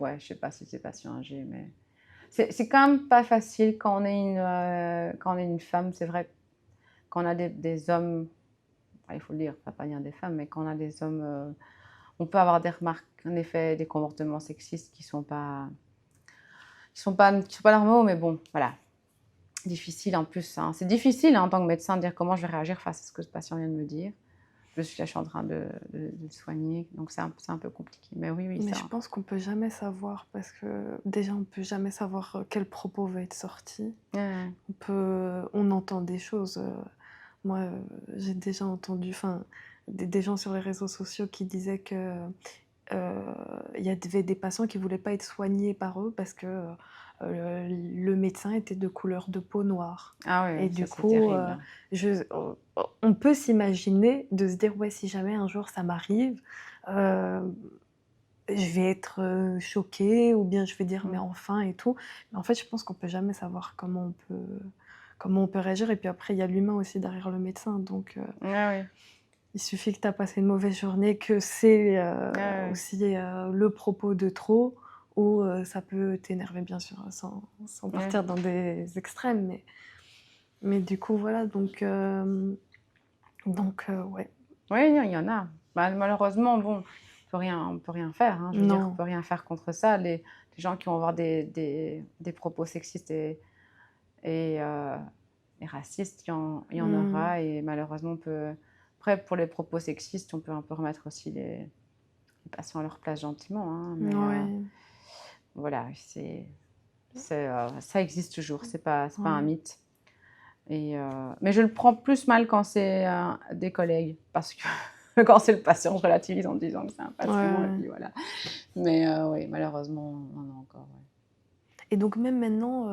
je sais pas si c'est patient âgé, mais... C'est quand même pas facile quand on est une femme. C'est vrai, quand on a des hommes... il faut le dire, pas dire des femmes, mais quand on a des hommes... on peut avoir des remarques, en effet, des comportements sexistes qui sont pas normaux, mais bon, voilà. Difficile en plus. Hein. C'est difficile en tant que médecin de dire comment je vais réagir face à ce que ce patient vient de me dire. plus là, je suis en train de le soigner. Donc, c'est un peu compliqué. Mais oui, Mais ça. je pense qu'on peut jamais savoir parce que déjà on peut jamais savoir quel propos va être sorti. Ouais. On entend des choses. Moi, j'ai déjà entendu, enfin, des gens sur les réseaux sociaux qui disaient que il y avait des patients qui voulaient pas être soignés par eux parce que le médecin était de couleur de peau noire. Ah oui, Et oui, ça du c'est coup, terrible. Hein. on peut s'imaginer de se dire ouais, si jamais un jour ça m'arrive. euh, je vais être choquée ou bien je vais dire mais enfin et tout. Mais en fait, je pense qu'on peut jamais savoir comment on peut réagir. Et puis après, il y a l'humain aussi derrière le médecin. Donc, Ouais, il suffit que tu as passé une mauvaise journée, que c'est ouais. aussi le propos de trop, ou ça peut t'énerver, bien sûr, sans partir dans des extrêmes. Mais du coup, voilà. Donc ouais. Oui, il y en a. Bah, malheureusement, bon, on peut rien faire. Hein, je veux dire, on Non. peut rien faire contre ça. Les gens qui vont avoir des propos sexistes et racistes, il y en aura. Et malheureusement, on peut. Après, pour les propos sexistes, on peut un peu remettre aussi les patients à leur place gentiment. Hein, mais Ouais. voilà, ça existe toujours. C'est pas un Ouais. mythe. Mais je le prends plus mal quand c'est des collègues, parce que quand c'est le patient, je relativise en disant que c'est un patient, Ouais. et puis voilà. Mais oui, malheureusement, on en a encore. Ouais. Et donc même maintenant,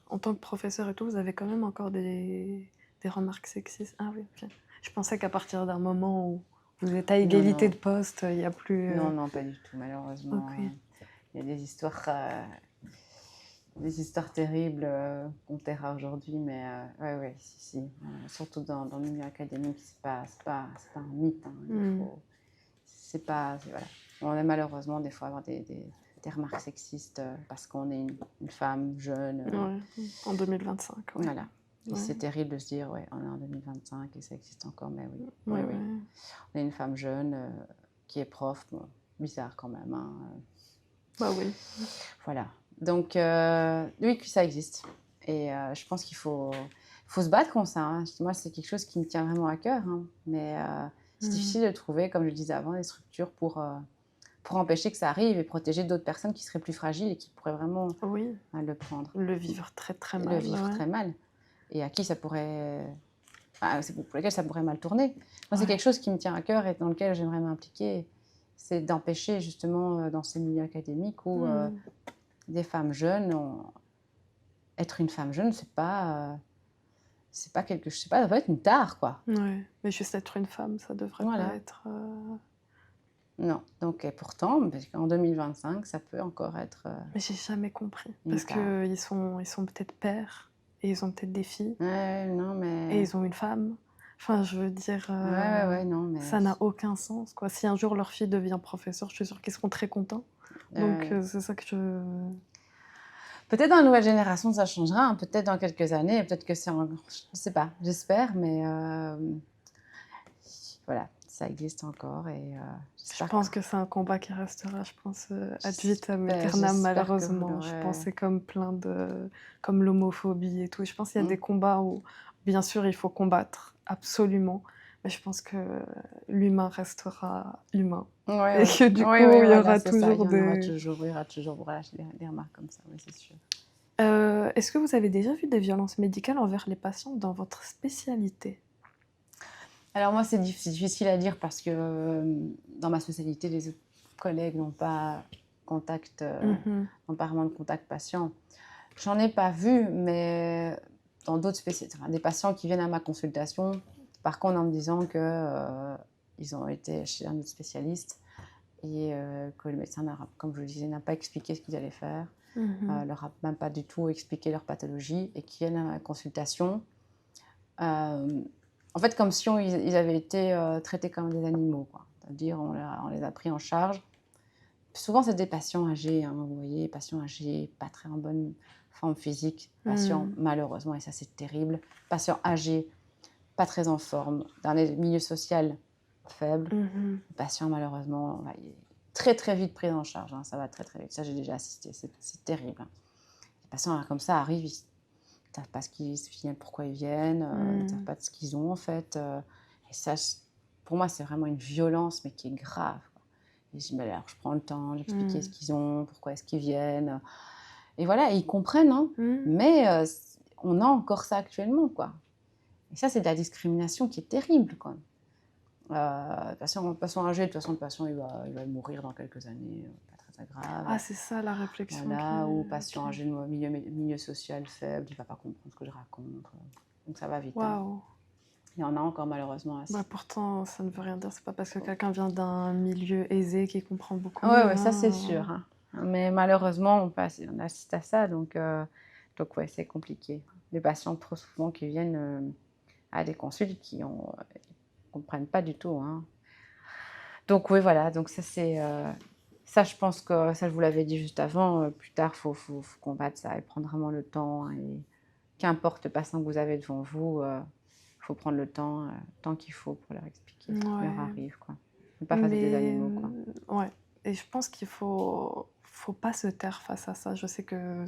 en tant que professeur et tout, vous avez quand même encore des remarques sexistes. Ah oui, ok. Je pensais qu'à partir d'un moment où vous êtes à Non, égalité non, de poste, il n'y a plus... non, non, pas du tout, malheureusement. Ok. Il y a des histoires terribles qu'on taira aujourd'hui, mais ouais, ouais, si. Surtout dans le milieu académique, c'est pas un mythe. Hein. Voilà. On a malheureusement des fois avoir des remarques sexistes parce qu'on est une femme jeune. Ouais, en 2025. Ouais. Voilà. Et Ouais. c'est terrible de se dire, ouais, on est en 2025 et ça existe encore, mais oui. Ouais, Oui. ouais. On est une femme jeune qui est prof, bon, bizarre quand même. Hein. Bah oui. Voilà. Donc, oui, ça existe. Et je pense qu'il faut se battre contre ça. Hein. Moi, c'est quelque chose qui me tient vraiment à cœur. Hein. Mais c'est difficile de trouver, comme je le disais avant, des structures pour empêcher que ça arrive et protéger d'autres personnes qui seraient plus fragiles et qui pourraient vraiment Oui. le prendre. Le vivre très très mal. Le vivre très mal. Et à qui ça pourrait... pour lesquels ça pourrait mal tourner. Moi, c'est quelque chose qui me tient à cœur et dans lequel j'aimerais m'impliquer. C'est d'empêcher justement dans ces milieux académiques où des femmes jeunes... Être une femme jeune, c'est pas quelque chose... ça doit être une tare, quoi. Ouais. Mais juste être une femme, ça devrait pas être... Non. Donc, et pourtant, parce qu'en 2025, ça peut encore être... Mais j'ai jamais compris. Parce qu'ils sont peut-être pères et ils ont peut-être des filles. Ouais, non, mais... Et ils ont une femme. Enfin, je veux dire, ouais, non, mais... ça n'a aucun sens, quoi. Si un jour leur fille devient professeur, je suis sûre qu'ils seront très contents. Donc, c'est ça que je... Peut-être dans la nouvelle génération, ça changera. Hein. Peut-être dans quelques années. Peut-être que c'est... Je ne sais pas. J'espère, mais... voilà, ça existe encore. Et, je pense que c'est un combat qui restera, je pense, ad vitam aeternam, malheureusement. Je pense que c'est comme comme l'homophobie et tout. Je pense qu'il y a des combats où, bien sûr, il faut combattre, absolument. Mais je pense que l'humain restera humain. Ouais, et que du coup, il y aura toujours il y aura toujours voilà, des remarques comme ça, oui, c'est sûr. Est-ce que vous avez déjà vu des violences médicales envers les patients dans votre spécialité ? Alors moi, c'est difficile à dire parce que dans ma spécialité, les autres collègues n'ont pas n'ont pas vraiment de contact patient. J'en ai pas vu, mais dans d'autres spécialités, des patients qui viennent à ma consultation, par contre en me disant que ils ont été chez un autre spécialiste et que le médecin, comme je le disais, n'a pas expliqué ce qu'ils allaient faire, leur a même pas du tout expliqué leur pathologie et qui viennent à ma consultation. En fait, comme si ils avaient été traités comme des animaux, quoi. C'est-à-dire, on les a pris en charge. Souvent, c'est des patients âgés, hein, vous voyez, patients âgés, pas très en bonne forme physique, patients, malheureusement, et ça c'est terrible, patients âgés, pas très en forme, dans les milieux sociaux faibles, patients, malheureusement, très très vite pris en charge, hein, ça va très très vite, ça j'ai déjà assisté, c'est terrible. Hein. Les patients comme ça arrivent, ils ne savent pas pourquoi ils viennent, ils ne savent pas ce qu'ils ont en fait, et ça, pour moi, c'est vraiment une violence, mais qui est grave, quoi. Et je dis, alors, je prends le temps d'expliquer ce qu'ils ont, pourquoi est-ce qu'ils viennent. Et voilà, et ils comprennent, hein, mais on a encore ça actuellement, quoi. Et ça, c'est de la discrimination qui est terrible, quoi. Patient âgé, de toute façon, le patient, il va mourir dans quelques années, pas très grave. Ah, c'est ça la réflexion. Voilà, ou patient âgé de milieu social faible, il ne va pas comprendre ce que je raconte. Donc ça va vite. Waouh. Il y en a encore malheureusement assez. Bah, pourtant, ça ne veut rien dire. C'est pas parce que quelqu'un vient d'un milieu aisé qu'il comprend beaucoup mieux. Ouais, ça c'est sûr, hein. Mais malheureusement, on assiste à ça, donc ouais, c'est compliqué. Des patients trop souvent qui viennent à des consultes qui ne comprennent pas du tout, hein. Donc oui, voilà, donc ça c'est... ça, je pense que, ça je vous l'avais dit juste avant, plus tard, il faut combattre ça et prendre vraiment le temps. Et qu'importe le patient que vous avez devant vous, il faut prendre le temps qu'il faut pour leur expliquer ce qui leur arrive, quoi. Ne pas face à des animaux, quoi. Ouais, et je pense qu'il faut pas se taire face à ça. Je sais que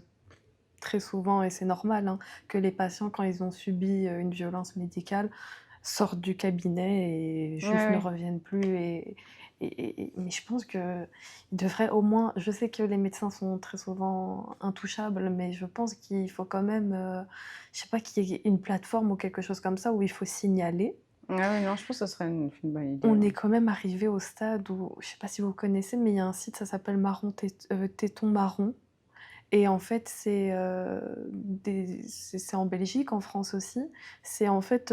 très souvent, et c'est normal, hein, que les patients, quand ils ont subi une violence médicale, sortent du cabinet et juste ne reviennent plus. Mais je pense qu'ils devraient au moins... Je sais que les médecins sont très souvent intouchables, mais je pense qu'il faut quand même, je sais pas, qu'il y ait une plateforme ou quelque chose comme ça où il faut signaler. Ah oui, non, je pense que ce serait une bonne idée. On est quand même arrivé au stade où, je sais pas si vous connaissez, mais il y a un site, ça s'appelle Téton Marron. Et en fait, c'est en Belgique, en France aussi. C'est en fait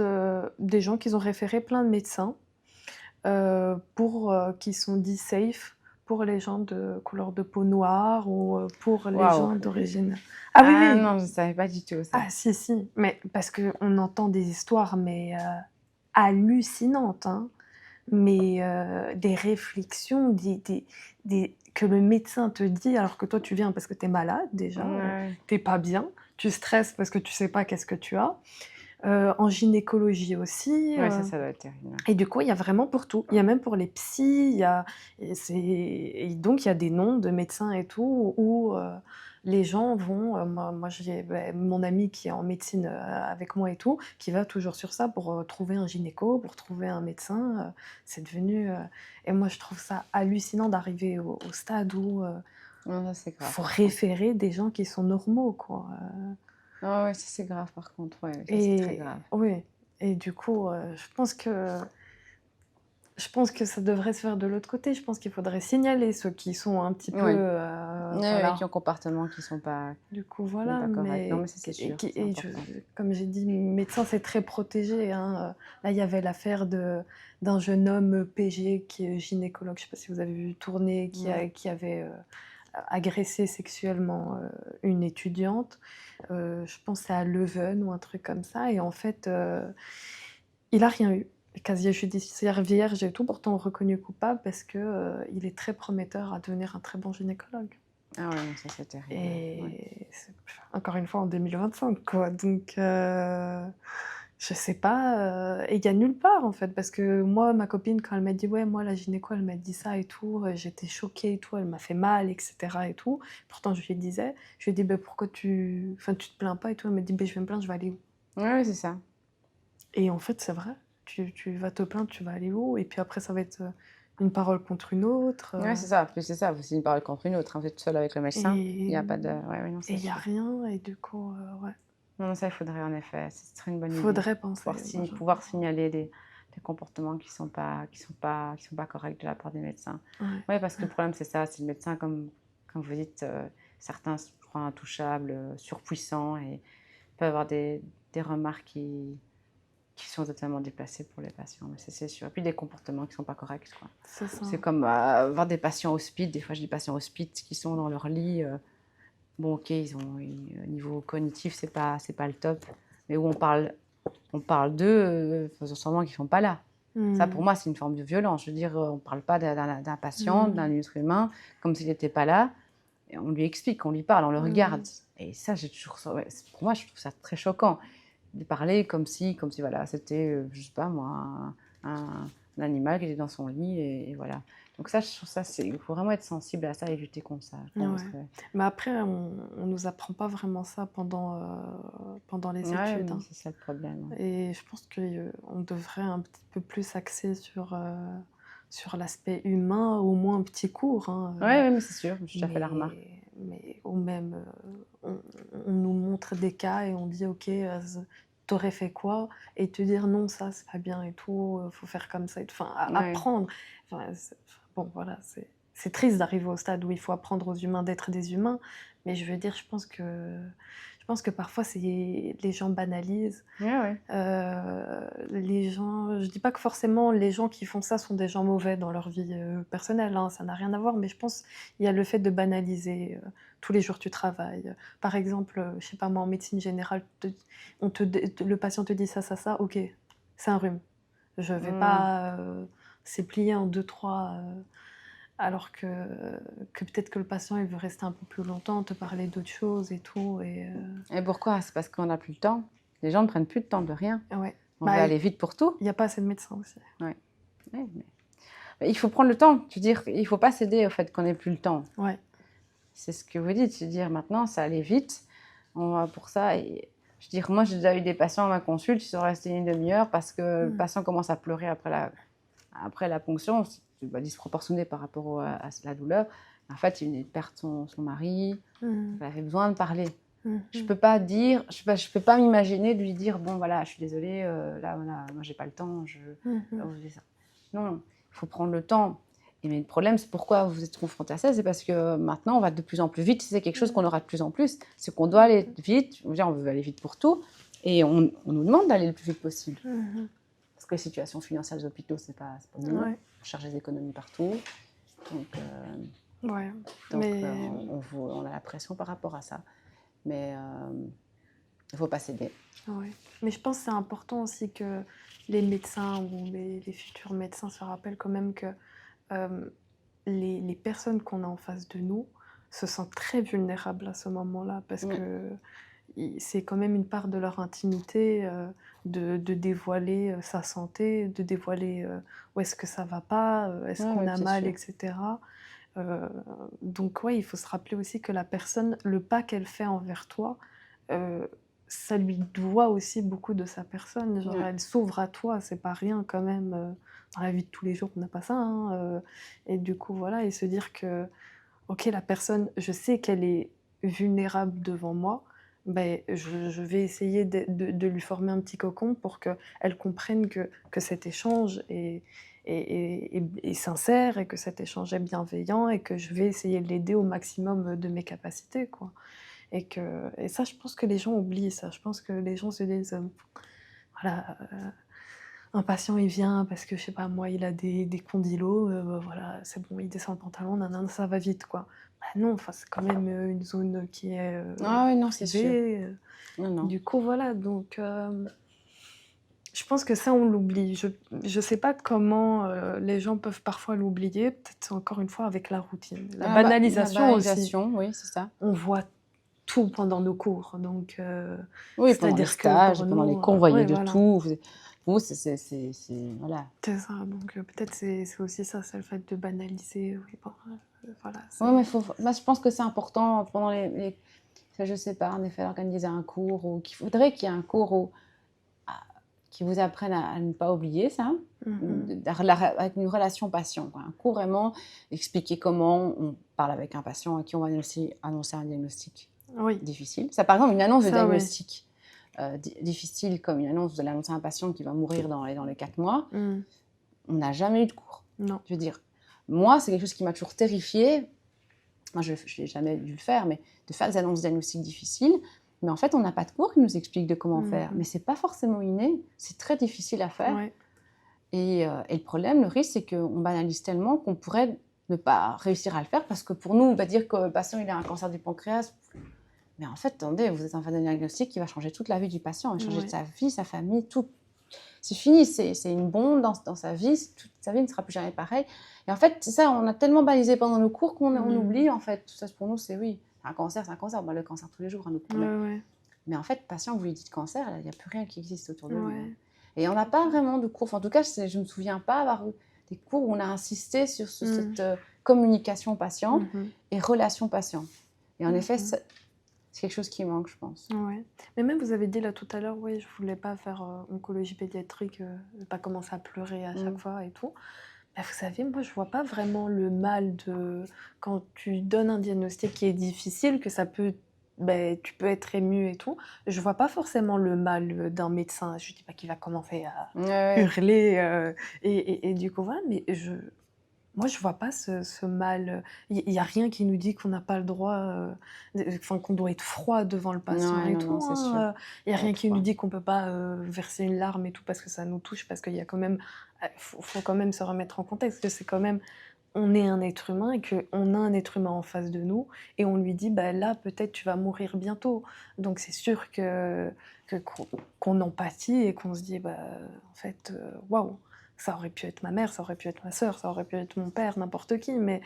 des gens qui ont référé plein de médecins qui sont dits safe pour les gens de couleur de peau noire ou pour les gens d'origine... Ah oui. Non, je ne savais pas du tout ça. Ah si, mais parce qu'on entend des histoires mais hallucinantes, hein. Mais des réflexions, que le médecin te dit, alors que toi tu viens parce que tu es malade déjà, tu pas bien, tu stresses parce que tu sais pas qu'est-ce que tu as. En gynécologie aussi. Ouais, ça doit être terrible. Et du coup, il y a vraiment pour tout. Il y a même pour les psys, et donc il y a des noms de médecins et tout, où les gens vont... moi j'ai mon ami qui est en médecine avec moi et tout, qui va toujours sur ça pour trouver un gynéco, pour trouver un médecin. C'est devenu... et moi, je trouve ça hallucinant d'arriver au stade où ça, c'est grave. Faut référer des gens qui sont normaux, quoi. Ah ouais, ça c'est grave par contre, ouais, ça c'est très grave. Oui, et du coup, je pense que ça devrait se faire de l'autre côté. Je pense qu'il faudrait signaler ceux qui sont un petit peu... voilà. Qui ont comportements qui ne sont pas... Du coup, voilà, mais... Non, mais ça c'est sûr, comme j'ai dit, médecin, c'est très protégé, hein. Là, il y avait l'affaire d'un jeune homme PG qui est gynécologue, je ne sais pas si vous avez vu tourner, qui avait agressé sexuellement une étudiante. Je pense que c'est à Leuven ou un truc comme ça. Et en fait, il n'a rien eu. Casier judiciaire vierge et tout, pourtant reconnu coupable parce qu'il est très prometteur à devenir un très bon gynécologue. Ah ouais, ça c'est terrible. Et encore une fois en 2025, quoi. Donc, je sais pas. Et il n'y a nulle part, en fait, parce que moi, ma copine, quand elle m'a dit « Ouais, moi, la gynéco, elle m'a dit ça et tout, j'étais choquée et tout, elle m'a fait mal, etc. » et tout. Pourtant, je lui disais, bah, pourquoi tu te plains pas et tout. Elle m'a dit bah, « Je vais me plaindre, je vais aller où ?» Ouais, c'est ça. Et en fait, c'est vrai. Tu vas te plaindre, tu vas aller où? Et puis après, ça va être une parole contre une autre. Ouais, c'est ça. Plus c'est ça, c'est une parole contre une autre. Vous êtes seul avec le médecin. Il n'y a pas de... non, et il n'y a rien, et du coup, ouais. Non, ça, il faudrait en effet. Ce serait une bonne idée. Il faudrait penser. Pouvoir signaler des comportements qui sont pas corrects de la part des médecins. Ouais, parce que le problème, c'est ça. C'est le médecin, comme vous dites, certains se croient intouchables, surpuissants, et peuvent avoir des remarques qui sont totalement déplacées pour les patients, mais c'est sûr. Et puis des comportements qui ne sont pas corrects, quoi. C'est comme voir des patients hospites, des fois je dis patients hospites qui sont dans leur lit, bon ok, ils ont un niveau cognitif, c'est pas le top, mais où on parle d'eux, faisant semblant qu'ils ne sont pas là. Ça pour moi c'est une forme de violence. Je veux dire, on ne parle pas d'un patient, d'un être humain, comme s'il n'était pas là, et on lui explique, on lui parle, on le regarde. Et ça, j'ai toujours ça, pour moi je trouve ça très choquant. De parler comme si voilà, c'était, je sais pas moi, un animal qui était dans son lit, et voilà. Donc ça, je trouve ça, il faut vraiment être sensible à ça et lutter contre ça. Je pense Ouais. Mais après, on nous apprend pas vraiment ça pendant les ouais, études, mais hein. c'est ça le problème. Et je pense qu'on devrait un petit peu plus axer sur l'aspect humain, au moins un petit cours, hein, Ouais, mais c'est sûr, j'ai déjà fait la remarque. mais ou même, on nous montre des cas et on dit: «OK, tu fait quoi?» et te dire: «Non, ça, c'est pas bien et tout, faut faire comme ça et tout». Enfin, Ouais. apprendre. Enfin, bon, voilà, c'est triste d'arriver au stade où il faut apprendre aux humains d'être des humains, mais je veux dire, je pense que parfois, les gens banalisent. Ouais, ouais. Les gens, je dis pas que forcément les gens qui font ça sont des gens mauvais dans leur vie, personnelle, hein, ça n'a rien à voir, mais je pense il y a le fait de banaliser, tous les jours tu travailles. Par exemple, je sais pas moi, en médecine générale, le patient te dit: Ça», OK, c'est un rhume. Je vais Mmh. pas, c'est plié en deux trois, alors que peut-être que le patient, il veut rester un peu plus longtemps, te parler d'autres choses et tout Et pourquoi? C'est parce qu'on n'a plus le temps. Les gens ne prennent plus de temps de rien. ouais. On veut Bah, aller vite pour tout. il y a pas assez de médecins aussi. Ouais. Ouais, mais il faut prendre le temps. Je veux dire, il ne faut pas céder au fait qu'on n'ait plus le temps. Ouais. C'est ce que vous dites. Je veux dire, maintenant, ça allait vite. On va pour ça. Et je veux dire, moi, j'ai déjà eu des patients à ma consulte qui sont restés une demi-heure parce que le Mmh. patient commence à pleurer après la ponction. C'est disproportionné par rapport à la douleur. En fait, il venait de perdre son mari. Mmh. Elle avait besoin de parler. Mmh Je mh. peux pas dire, je peux pas m'imaginer de lui dire bon voilà, je suis désolée, là voilà, moi j'ai pas le temps, Mmh mh. je fais ça. Non, il faut prendre le temps. Et mais le problème, c'est pourquoi vous êtes confronté à ça, c'est parce que maintenant on va de plus en plus vite. C'est quelque chose qu'on aura de plus en plus, c'est qu'on doit aller vite. On veut aller vite pour tout, et on nous demande d'aller le plus vite possible. Mmh. Parce que les situations financières des hôpitaux, c'est pas bon. Ouais, On cherche des économies partout, donc ouais, donc mais on a la pression par rapport à ça. Mais il faut pas céder. ouais, mais je pense que c'est important aussi que les médecins ou les futurs médecins se rappellent quand même que, hem, les personnes qu'on a en face de nous se sentent très vulnérables à ce moment-là parce Mm. que c'est quand même une part de leur intimité, de dévoiler, sa santé, de dévoiler, où est-ce que ça va pas, est-ce Ouais, qu'on ouais, a c'est mal sûr. et cetera. Donc ouais, il faut se rappeler aussi que la personne, le pas qu'elle fait envers toi, heu, ça lui doit aussi beaucoup de sa personne. Genre Ouais. elle s'ouvre à toi, c'est pas rien quand même, dans la vie de tous les jours, on n'a pas ça, hein, et du coup voilà et se dire que OK, la personne, je sais qu'elle est vulnérable devant moi, beh, je vais essayer de lui former un petit cocon pour qu'elle comprenne que cet échange est sincère et que cet échange est bienveillant et que je vais essayer de l'aider au maximum, de mes capacités, quoi et ça, je pense que les gens oublient ça. Je pense que les gens se disent, voilà, un patient, il vient parce que, je sais pas moi, il a des condylos, bah, voilà, c'est bon, il descend le pantalon, nin ça va vite, quoi. Bah non, enfin, c'est quand même, une zone qui est, Ah oui, non, c'est sûr. privée, Non, non. du coup, voilà, donc je pense que ça, on l'oublie. Je sais pas comment, les gens peuvent parfois l'oublier, peut-être encore une fois avec la routine. La La banalisation aussi. banalisation, oui, c'est ça. On voit tout pendant nos cours, donc Oui, pendant les c'est-à-dire que stages, pour pendant les nous, cours, vous voyez ouais, de voilà. tout. Vous, voilà. C'est ça, donc peut-être c'est aussi ça, c'est le fait de banaliser, oui, bon, voilà, Oui, mais c'est moi, je pense que c'est important pendant ça, je sais pas, en effet, organiser un cours, ou qu'il faudrait qu'il y ait un cours qui vous apprenne à ne pas oublier ça, mmh avec une relation patient, quoi. Un cours vraiment expliquer comment on parle avec un patient à qui on va annoncer un diagnostic Oui, difficile. Ça, par exemple, une annonce de ça oui. diagnostic difficile, comme une annonce, vous allez annoncer à un patient qui va mourir dans les 4 mois, Mmh. on n'a jamais eu de cours. Non. Je veux dire, moi, c'est quelque chose qui m'a toujours terrifiée. Moi, je n'ai jamais dû le faire, mais de faire des annonces diagnostiques difficiles. Mais en fait, on n'a pas de cours qui nous explique de comment faire. Mmh Mais ce n'est pas forcément inné, c'est très difficile à faire. Ouais. Et le problème, le risque, c'est qu'on banalise tellement qu'on pourrait ne pas réussir à le faire, parce que pour nous, on va dire que le patient il a un cancer du pancréas. Mais en fait, attendez, vous êtes en fin de diagnostic qui va changer toute la vie du patient, il va changer de Ouais. sa vie, sa famille, tout. C'est fini, c'est une bombe dans sa vie, toute sa vie ne sera plus jamais pareille. Et en fait, c'est ça, on a tellement balisé pendant nos cours qu'on on Mmh. oublie, en fait. Tout ça, pour nous, c'est oui, un cancer, c'est un cancer. Bah, le cancer tous les jours, un autre Ouais, problème. ouais. Mais en fait, patient, vous lui dites cancer, il n'y a plus rien qui existe autour de lui, hein. Ouais. Et on n'a pas vraiment de cours, enfin, en tout cas, je ne me souviens pas avoir eu des cours où on a insisté sur cette communication patient et relation patient. Et en effet, c'est quelque chose qui manque, je pense. Ouais. Mais même, vous avez dit là tout à l'heure, oui, je voulais pas faire oncologie pédiatrique, pas commencer à pleurer à chaque fois et tout. Bah, vous savez, moi, je vois pas vraiment le mal de quand tu donnes un diagnostic qui est difficile, que ça peut, ben, tu peux être ému et tout. Je vois pas forcément le mal d'un médecin. Je dis pas qu'il va commencer à hurler et du coup voilà, mais moi, je vois pas ce mal. Il y a rien qui nous dit qu'on n'a pas le droit, enfin qu'on doit être froid devant le patient et tout. C'est sûr. Il y a rien qui nous dit qu'on peut pas verser une larme et tout parce que ça nous touche, parce qu'il y a quand même, faut quand même se remettre en contexte que c'est quand même, on est un être humain et qu'on a un être humain en face de nous et on lui dit, bah là peut-être tu vas mourir bientôt. Donc c'est sûr qu'on empathie et qu'on se dit, bah en fait, waouh. Ça aurait pu être ma mère, ça aurait pu être ma sœur, ça aurait pu être mon père, n'importe qui. Mais...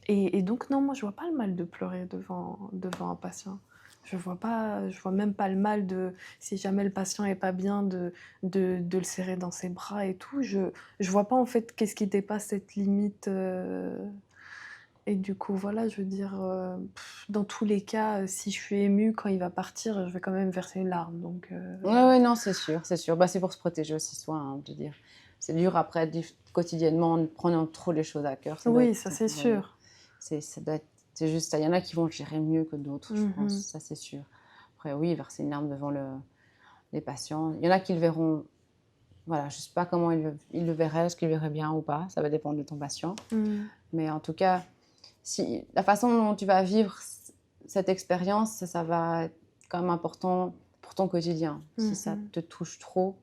Et donc, non, moi, je vois pas le mal de pleurer devant un patient. Je vois même pas le mal de, si jamais le patient est pas bien, de le serrer dans ses bras et tout. Je vois pas, en fait, qu'est-ce qui dépasse cette limite. Et du coup, voilà, je veux dire, dans tous les cas, si je suis émue, quand il va partir, je vais quand même verser une larme. Donc, Oui, non, c'est sûr, c'est sûr. Bah, c'est pour se protéger aussi soi, hein, je veux dire. C'est dur après, quotidiennement, en prenant trop les choses à cœur. oui, ça c'est sûr. Ça doit être, c'est juste, il y en a qui vont le gérer mieux que d'autres, je pense, ça c'est sûr. Après, oui, verser une larme devant les patients. Il y en a qui le verront, voilà, je ne sais pas comment ils le verraient, est-ce qu'ils le verraient bien ou pas, ça va dépendre de ton patient. Mais en tout cas, si, la façon dont tu vas vivre cette expérience, ça va être quand même important pour ton quotidien. Si ça te touche trop,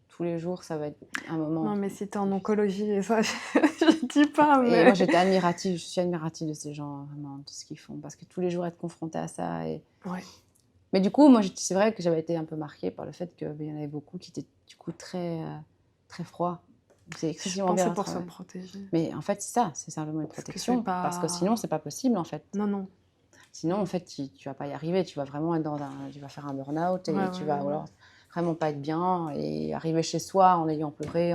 tous les jours, ça va être un moment... Non, mais si tu es en oncologie, et ça, je dis pas, mais... Et moi, je suis admirative de ces gens, vraiment, de ce qu'ils font, parce que tous les jours, être confronté à ça... Ouais. Mais du coup, moi, c'est vrai que j'avais été un peu marquée par le fait qu'il y en avait beaucoup qui étaient, du coup, très, très froids. C'est excessivement bien. Je pense que c'est pour se protéger. Mais en fait, c'est ça, c'est simplement une protection. Parce que sinon, c'est pas possible, en fait. Non. Sinon, en fait, tu vas pas y arriver. Tu vas vraiment être tu vas faire un burn-out et tu vas alors vraiment pas être bien et arriver chez soi en ayant pleuré,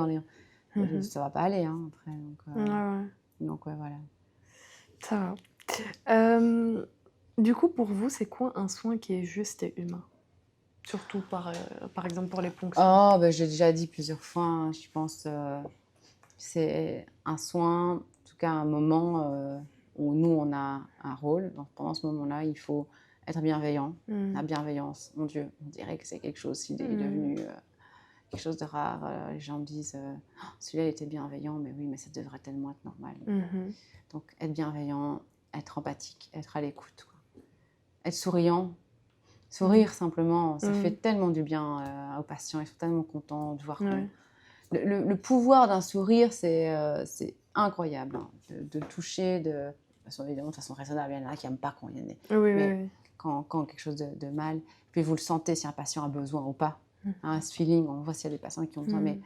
ça va pas aller, hein, après. Donc, ouais, voilà. Ça va. Du coup, pour vous, c'est quoi un soin qui est juste et humain? Surtout, par exemple, pour les ponctions. Oh, ben, j'ai déjà dit plusieurs fois, hein, je pense, c'est un soin, en tout cas un moment où nous, on a un rôle. Donc, pendant ce moment-là, il faut être bienveillant. La bienveillance, mon Dieu, on dirait que c'est quelque chose qui est devenu quelque chose de rare. Les gens me disent, oh, celui-là, il était bienveillant, mais oui, mais ça devrait tellement être normal. Donc, être bienveillant, être empathique, être à l'écoute, être souriant. Sourire simplement, ça fait tellement du bien aux patients, ils sont tellement contents de voir le pouvoir d'un sourire, c'est incroyable, hein, de toucher, évidemment de façon raisonnable, il y en a qui n'aiment pas quand il y en a mais quand quelque chose de mal, puis vous le sentez si un patient a besoin ou pas, hein, ce feeling, on voit s'il y a des patients qui ont besoin, mais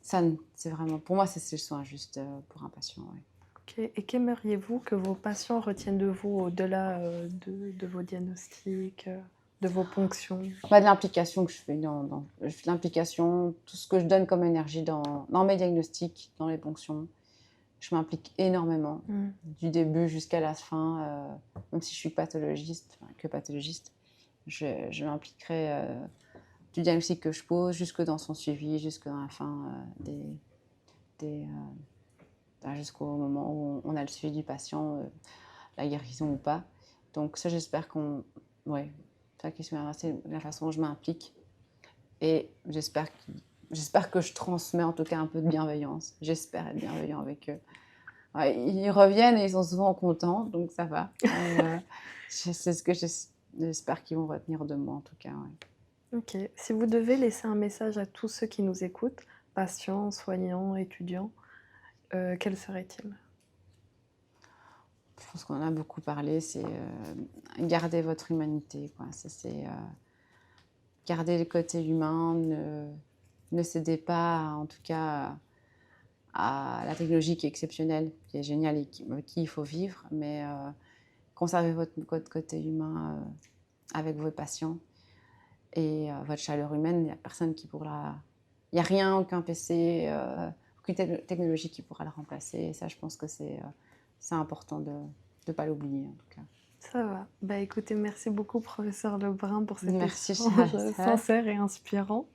ça, c'est vraiment, pour moi, c'est le soin juste pour un patient. Ouais. Okay. Et qu'aimeriez-vous que vos patients retiennent de vous au-delà de vos diagnostics, de vos ponctions? Pas de l'implication que je fais l'implication, tout ce que je donne comme énergie dans mes diagnostics, dans les ponctions. Je m'implique énormément, du début jusqu'à la fin, même si je suis pathologiste, je m'impliquerai du diagnostic que je pose, jusque dans son suivi, jusque dans la fin jusqu'au moment où on a le suivi du patient, la guérison ou pas. Donc ça, j'espère c'est la façon dont je m'implique. Et j'espère que je transmets en tout cas un peu de bienveillance. J'espère être bienveillant avec eux. Ouais, ils reviennent et ils sont souvent contents, donc ça va. C'est ce que j'espère qu'ils vont retenir de moi en tout cas. Ouais. Ok. Si vous devez laisser un message à tous ceux qui nous écoutent, patients, soignants, étudiants, quel serait-il? Je pense qu'on en a beaucoup parlé, c'est garder votre humanité, quoi. C'est garder le côté humain, ne cédez pas, en tout cas, à la technologie qui est exceptionnelle, qui est géniale et avec qui il faut vivre, mais conservez votre côté humain avec vos patients et votre chaleur humaine. Il n'y a personne qui pourra Il n'y a rien, aucun PC, aucune technologie qui pourra le remplacer. Et ça, je pense que c'est important de ne pas l'oublier, en tout cas. Ça va. Bah écoutez, merci beaucoup, professeur Lebrun, pour cet Merci, échange Charlotte. sincère et inspirant.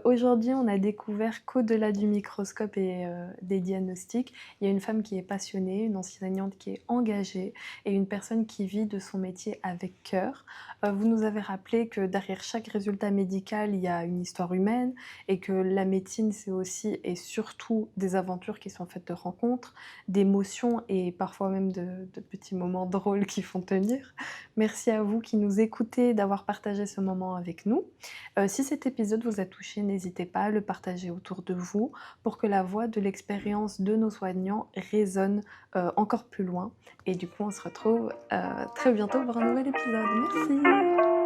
Aujourd'hui, on a découvert qu'au-delà du microscope et des diagnostics, il y a une femme qui est passionnée, une enseignante qui est engagée et une personne qui vit de son métier avec cœur. Vous nous avez rappelé que derrière chaque résultat médical, il y a une histoire humaine et que la médecine, c'est aussi et surtout des aventures qui sont faites de rencontres, d'émotions et parfois même de petits moments drôles qui font tenir. Merci à vous qui nous écoutez d'avoir partagé ce moment avec nous. Si cet épisode vous a touché, n'hésitez pas à le partager autour de vous pour que la voix de l'expérience de nos soignants résonne encore plus loin. Et du coup, on se retrouve très bientôt pour un nouvel épisode. Merci!